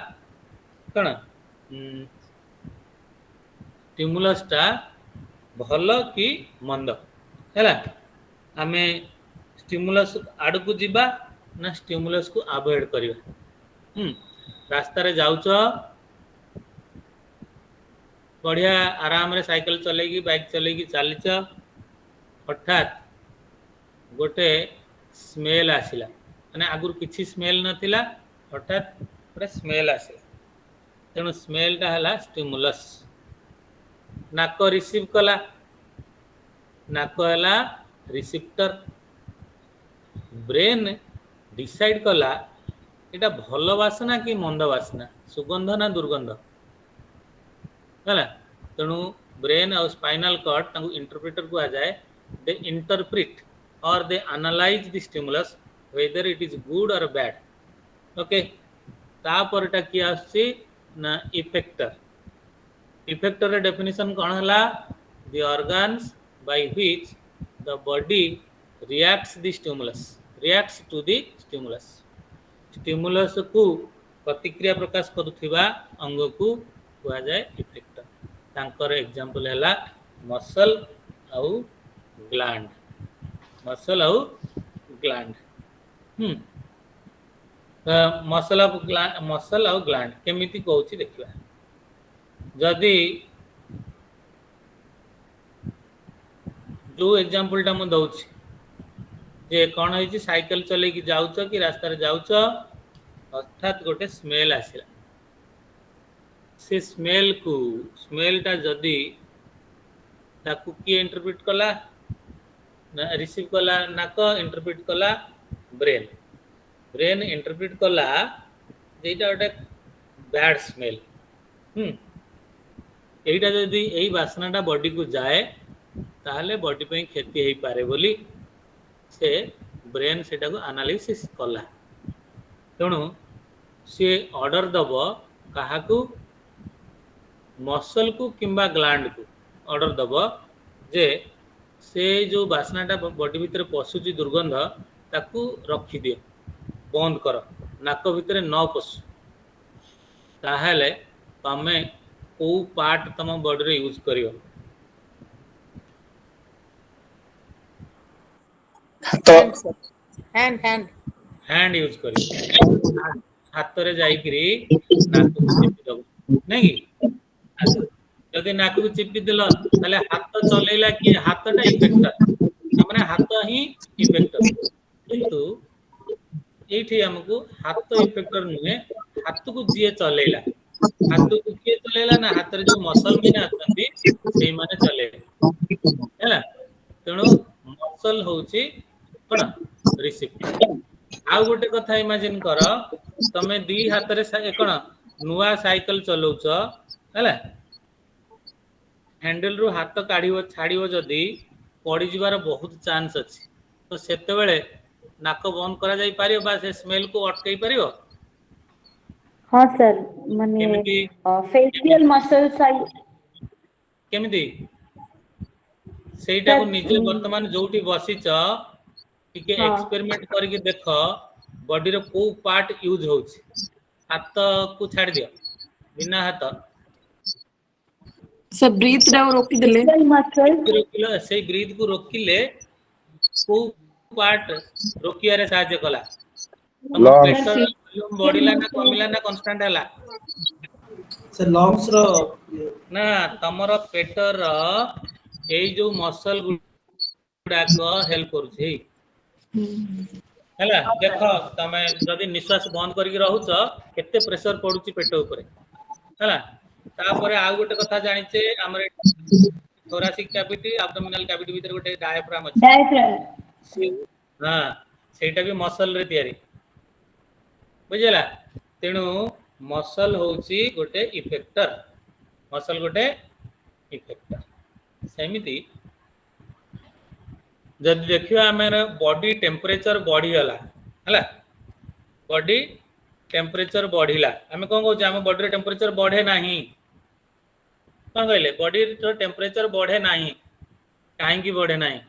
Speaker 1: भल कि मंद हैला हमें स्टिमुलस आड़ को जीवा ना स्टिमुलस को अवॉइड करिवा रास्तार जाऊच बढ़िया आराम रे साइकिल चलेगी बाइक चलेगी चलीच हठात गोटे स्मेल आसिला माने आगुर किछि स्मेल नथिला हठात गोटे स्मेल आसिला तेणु स्मेलटा है स्टिमुलस नाक रिसीव कला नाक है रिसीप्टर ब्रेन डिसाइड कला एटा भल बासना कि मंद बासना सुगंध ना दुर्गंध है तेणु ब्रेन और स्पाइनल कॉर्ड तांको इंटरप्रेटर को आ जाए they interpret or they analyse the stimulus whether it is good or bad okay तापरटा कि आसी ना इफेक्टर इफेक्टर रे डेफिनेशन कौन है the organs by which the body reacts the stimulus reacts to the stimulus stimulus को प्रतिक्रिया प्रकाश करुथिबा अंग को कहा जाए इफेक्टर तांकर एग्जांपल है मसल आउ ग्लैंड मसल आउ ग्लैंड मसल आउ ग्लैंड केमिति कहूची देखिबा जदि जो एग्जांपलटा मु दउछि जे कौन है साइकिल चले कि जाऊच कि रास्ता जाऊच अर्थात गोटे स्मेल आसिला से स्मेलटा जदि ताकू किए इंटरप्रेट कला ना रिसीव कला नाक इंटरप्रेट कला ब्रेन ब्रेन इंटरप्रेट कला जेटा गोटे बैड स्मेल एटा जदि यही बासनाटा बॉडी को जाए ताहले बॉडी पे क्षति हो पारे बोली से ब्रेन सेटा को एनालिसिस कला तेणु सी ऑर्डर दब कहा मसल को किंबा ग्लैंड को ऑर्डर दब जे से जो बासनाटा बॉडी भितर पशुची दुर्गंध ताकू रखी दिए बंद कर नाक भितर न पशु ताहले तमे को पार्ट तम बॉडी रे यूज करियो हैंड यूज करियो हाथ रे जाई करी नाक को चिपी दब नहीं कि जदि नाक को चिपी दिल ताले हाथ चलेला कि हाथटा इफेक्टर माने हाथ ही इफेक्टर किंतु एठी हमको हाथ इफेक्टर नुहे हाथ को जीए चलेला हाथ को किए चलेला ना हाथ रे जो मसल मैंने आछंती सेई माने चलेला हैला तेणु मसल होची कोन रिसीप्टर आउ गोटे कथा इमेजिन कर तमे दी हाथ रे कोन नुआ साइकिल चलाउछ हैला हैंडल रु हाथ काढ़िबो छाड़िबो जदी पड़ी जिबार बहुत चांस अछि तो सेते बेले नाक बंद करा जाई पारियो बा से स्मेल को अटकई पारियो
Speaker 8: हाँ सर माने
Speaker 1: केमिति
Speaker 3: फेशियल मसल साइज
Speaker 1: केमिति सेटा को निजे वर्तमान जोटी बसिच टिके एक्सपेरिमेंट करके देख बॉडी रो को पार्ट यूज होछि हाथ को छाड़ दियो बिना हाथ
Speaker 9: सब ब्रीथ डाउन रोकी देले
Speaker 1: रोकिलो से ब्रीथ को रोकिले को पार्ट रोकिया रे सहायता कला प्रेशर वॉल्यूम बढ़िला ना कमिला ना कांस्टेंट हला
Speaker 7: से लंग्स रो
Speaker 1: ना तमरो पेटर एई जो मसल गुडा को हेल्प करू छै हैला देखो तमे जदी निश्वास बंद करके रहउछ केते प्रेशर पडुची पेट ऊपर हैला तापर आ गोटे कथा जानिचे हमरे थोरासिक कैविटी एब्डोमिनल कैविटी भीतर गोटे डायफ्राम अछि हां सेटा भी मसल रे तयारी बुझला तेणु मसल होची गोटे इफेक्टर मसल गोटे इफेक्टर सेमिति जब देखियो आमेर बॉडी टेम्परेचर बढ़ी गला हैला बॉडी टेम्परेचर बढ़िला आमे कोन कहू आमे बॉडी रे टेम्परेचर बढ़े नाही कोन कहले बॉडी रो टेम्परेचर बढ़े नाही काहे की बढ़े नाही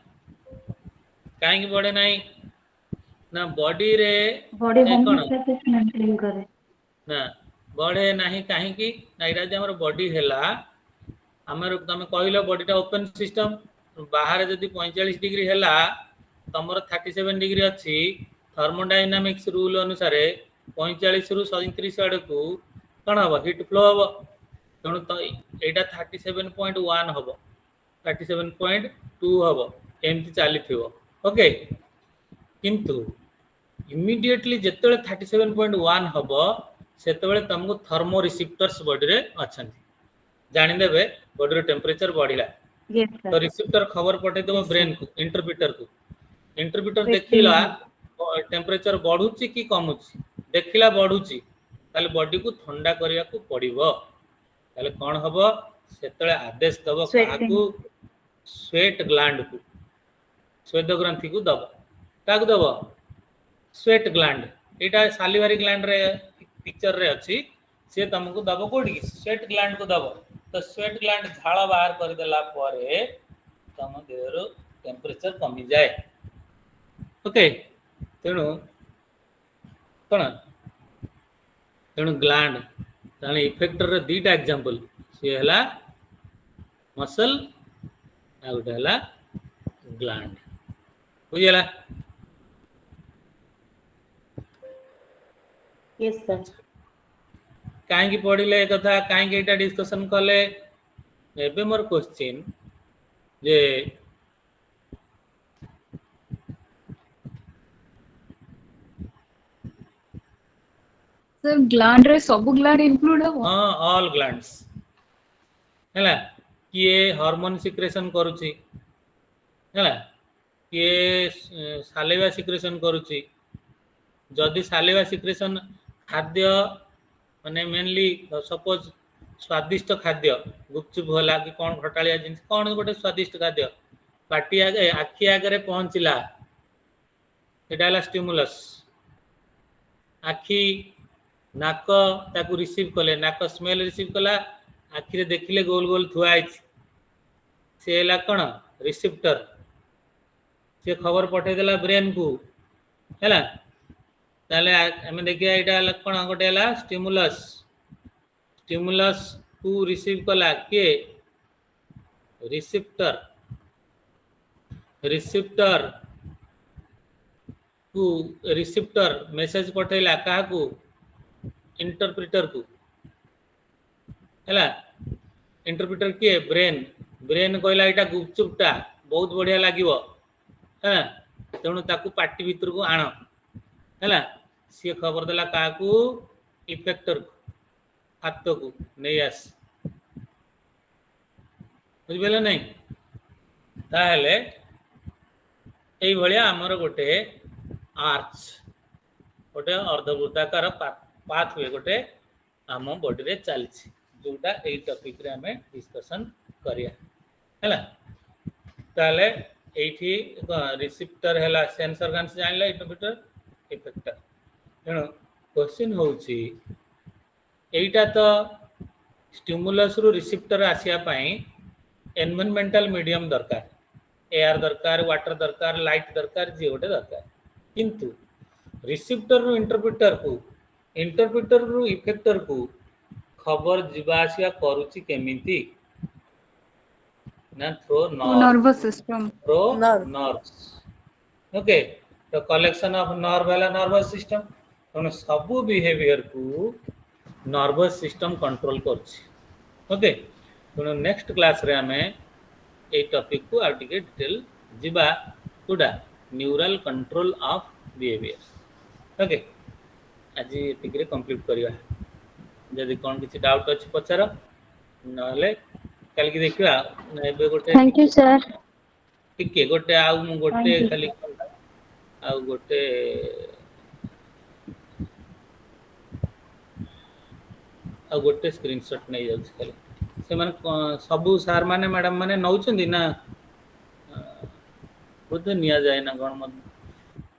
Speaker 1: काहे की बढ़े नाही ना बॉडी रे
Speaker 8: बॉडी होमोस्टैसिस मेंटेन करे
Speaker 1: ना बढ़े नाही काहे की ना इरा जे हमर बॉडी हैला हमर तमे कहलो बॉडीटा ओपन सिस्टम बाहर जदि 45 डिग्री हैला तमर 37 डिग्री अछि थर्मोडायनामिक्स रूल अनुसार 45 रु 37 आड़कू कौन हम हिट फ्लो हम तेणु तो यहाँ 37.1 हम 37.2 हम एमती चली ओके किंतु इमिडिएटली जिते 37.1 हम से तुमको थर्मो रिसीप्टर्स बॉडी रे अच्छा जानीदे बॉडी टेम्परेचर बढ़ला
Speaker 3: Yes,
Speaker 1: तो
Speaker 3: sir.
Speaker 1: रिसीप्टर खबर पठे देव
Speaker 3: Yes, sir.
Speaker 1: ब्रेन को इंटरप्रिटर
Speaker 3: Wait,
Speaker 1: देखिला टेम्परेचर बढ़ुची कि कमुची देखिला बढ़ुची ताले बॉडी को ठंडा करिया को पड़िबो ताले कोन हबो सेतले आदेश दबो
Speaker 3: Sweating.
Speaker 1: काकू स्वेट ग्लैंड को स्वेद ग्रंथि को दबो काकू दबो स्वेट ग्लैंड एटा सालिवारी ग्लैंड रे पिक्चर रे अछि से तुमको दबो कोडी स्वेट ग्लैंड को दबो तो स्वेट ग्लैंड झाल बाहर कर देला परे तुम देहर टेम्परेचर कमी जाए ओके तेणु कौन तेणु ग्लैंड ताने इफेक्टर रे दीटा एग्जांपल सी हला मसल आ गोटे हला ग्लैंड बुझिला
Speaker 3: Yes, sir.
Speaker 1: कहीं पढ़िले कथा कहीं एटा डिस्कशन कले एबे मोर क्वेश्चन जे
Speaker 10: सर ग्लैंड रे सब ग्लैंड इंक्लूड हो
Speaker 1: हाँ ऑल ग्लैंड्स हैला किए हार्मोन सिक्रेशन करूची हैला किए सालेवा सिक्रेशन करूची जदि सालेवा सिक्रेशन खाद्य माने मेनली सपोज स्वादिष्ट खाद्य गुपचुप होला कि कौन घटालिया जिनिस कौन गोटे स्वादिष्ट खाद्य पाटी आगे आखि आगे पहुंचला एटा हला स्टिमुलस आखि नाक ताकू रिसीव कले नाक स्मेल रिसीव कला आखिरे देखिले गोल गोल थुआ से हला कौन रिसीप्टर से खबर पठे देला ब्रेन को हैला ताले हमें देखिया एटा हला कौन गोटे हला स्टिमुलस स्टिमुलस को रिसीव कला के रिसीप्टर रिसीप्टर को रिसीप्टर मेसेज पठेला का को इंटरप्रिटर को हैला इंटरप्रिटर किए ब्रेन ब्रेन कहला एटा गुपचुपटा बहुत बढ़िया लागिवो है तेणु ताकू पार्टी भीतर को आण हैला सी खबर देला का को इफेक्टर को हाथ को नहीं आस बुझिबेले नहीं ताहले एई भलिया हमर गोटे आर्च गोटे अर्धवृत्ताकार पाथवे गोटे आम बॉडी रे चलछि जोटा एई टॉपिक रे हमें डिस्कशन करिया हैला ताले एठी रिसीप्टर हैला सेंस ऑर्गन्स जानला इंटरप्रिटर इफेक्टर तेणु क्वेश्चन होउछि एटा तो स्टिमुलस रु रिसीप्टर आसिया पई एनवायरमेंटल मीडियम दरकार एयर दरकार वाटर दरकार लाइट दरकार जे गोटे दरकार किंतु रिसीप्टर रु इंटरप्रिटर रु इफेक्टर को खबर जीवा आसिया करूची केमिति ना through
Speaker 10: nervous system
Speaker 1: through nerves okay तो कलेक्शन ऑफ नर्व वाला नर्वस सिस्टम तो सबु बिहेवियर को नर्वस सिस्टम कंट्रोल करछि ओके तो नेक्स्ट क्लास रे हमें ए टॉपिक को आ टिके डिटेल जीवा कोडा neural control of behaviour okay आज एतिकरे कंप्लीट करिवा जदि कोन किछि डाउट अछि पछार नले काल की देखिवा एबे गोटे
Speaker 8: थैंक यू सर
Speaker 1: ठीक गोटे आ गोटे खाली आ गोटे आ गोटे स्क्रीनशॉट नहीं जाउछ खाली से माने सबु सर माने मैडम माने नउछंदी ना बुद्ध निया जाय ना गण मत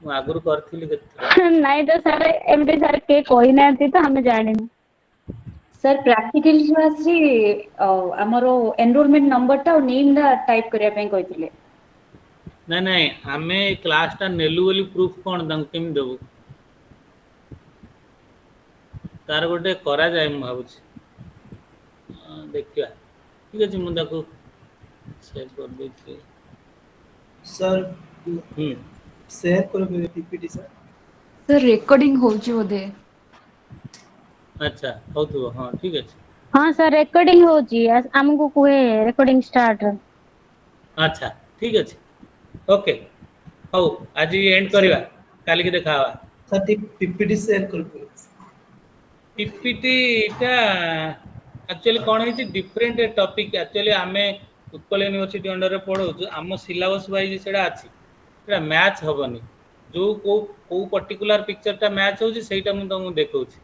Speaker 1: मु आगुर करथिली केत
Speaker 8: नहीं तो सर एमडी सर के कोई नहीं तो हमें जाने
Speaker 3: सर प्रैक्टिकल क्लास रे हमरो एनरोलमेंट नंबर टा नेम दा टाइप करिया पई कहिथिले
Speaker 1: नहीं नहीं हमें क्लास टा नेलु वाली प्रूफ कोन दम केम देबो तार गोटे करा जाय मु भाबुछ देखिया ठीक अछि मु दाको सेव कर दै छी
Speaker 7: सर शेयर कर पीपीटी सर
Speaker 10: सर रिकॉर्डिंग होउची बोधे
Speaker 1: अच्छा होतु हाँ ठीक अछि
Speaker 8: हाँ सर रेकर्डिंग होची हमको कुए रेकर्डिंग स्टार्ट
Speaker 1: अच्छा ठीक अछि ओके हौ आज एंड करिवा काली की देखा हवा
Speaker 7: सर ठीक पीपीटी शेयर कर
Speaker 1: पीपीटी टा एक्चुअली कौन है डिफरेंट टॉपिक एक्चुअली आमे उत्कल यूनिवर्सिटी अंडर रे पढौछु आम सिलेबस वाइज सेटा अछि सेटा मैच हबनी जो को पर्टिकुलर पिक्चर टा मैच होछि सेटा मु तुमको देखौछि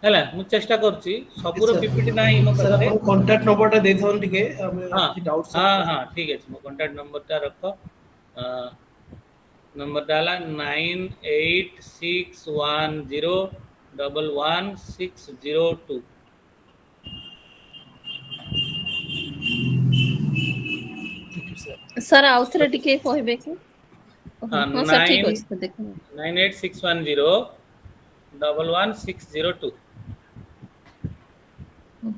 Speaker 1: हैला मु चेष्टा करछि सबुर पीपीटी नाही मो
Speaker 7: सर
Speaker 1: पाखरे
Speaker 7: अपन कांटेक्ट नंबर टा देथन टिके हमें
Speaker 1: हाँ
Speaker 7: किछि डाउट
Speaker 1: हाँ
Speaker 7: सर
Speaker 1: हाँ ठीक है मो कांटेक्ट नंबर टा रखो नंबर डाला 9861011602
Speaker 5: सर आउथरे टिके कहबे कि
Speaker 1: हाँ
Speaker 5: हां सर ठीक अछि तो देखो
Speaker 1: 9861011602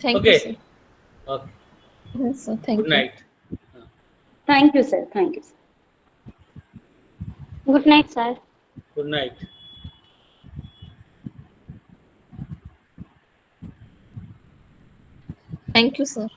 Speaker 5: thank
Speaker 1: okay
Speaker 5: you sir
Speaker 1: okay
Speaker 5: sir thank
Speaker 1: good
Speaker 5: you
Speaker 1: night
Speaker 3: thank you sir thank you
Speaker 8: good night sir
Speaker 1: good night
Speaker 5: thank you sir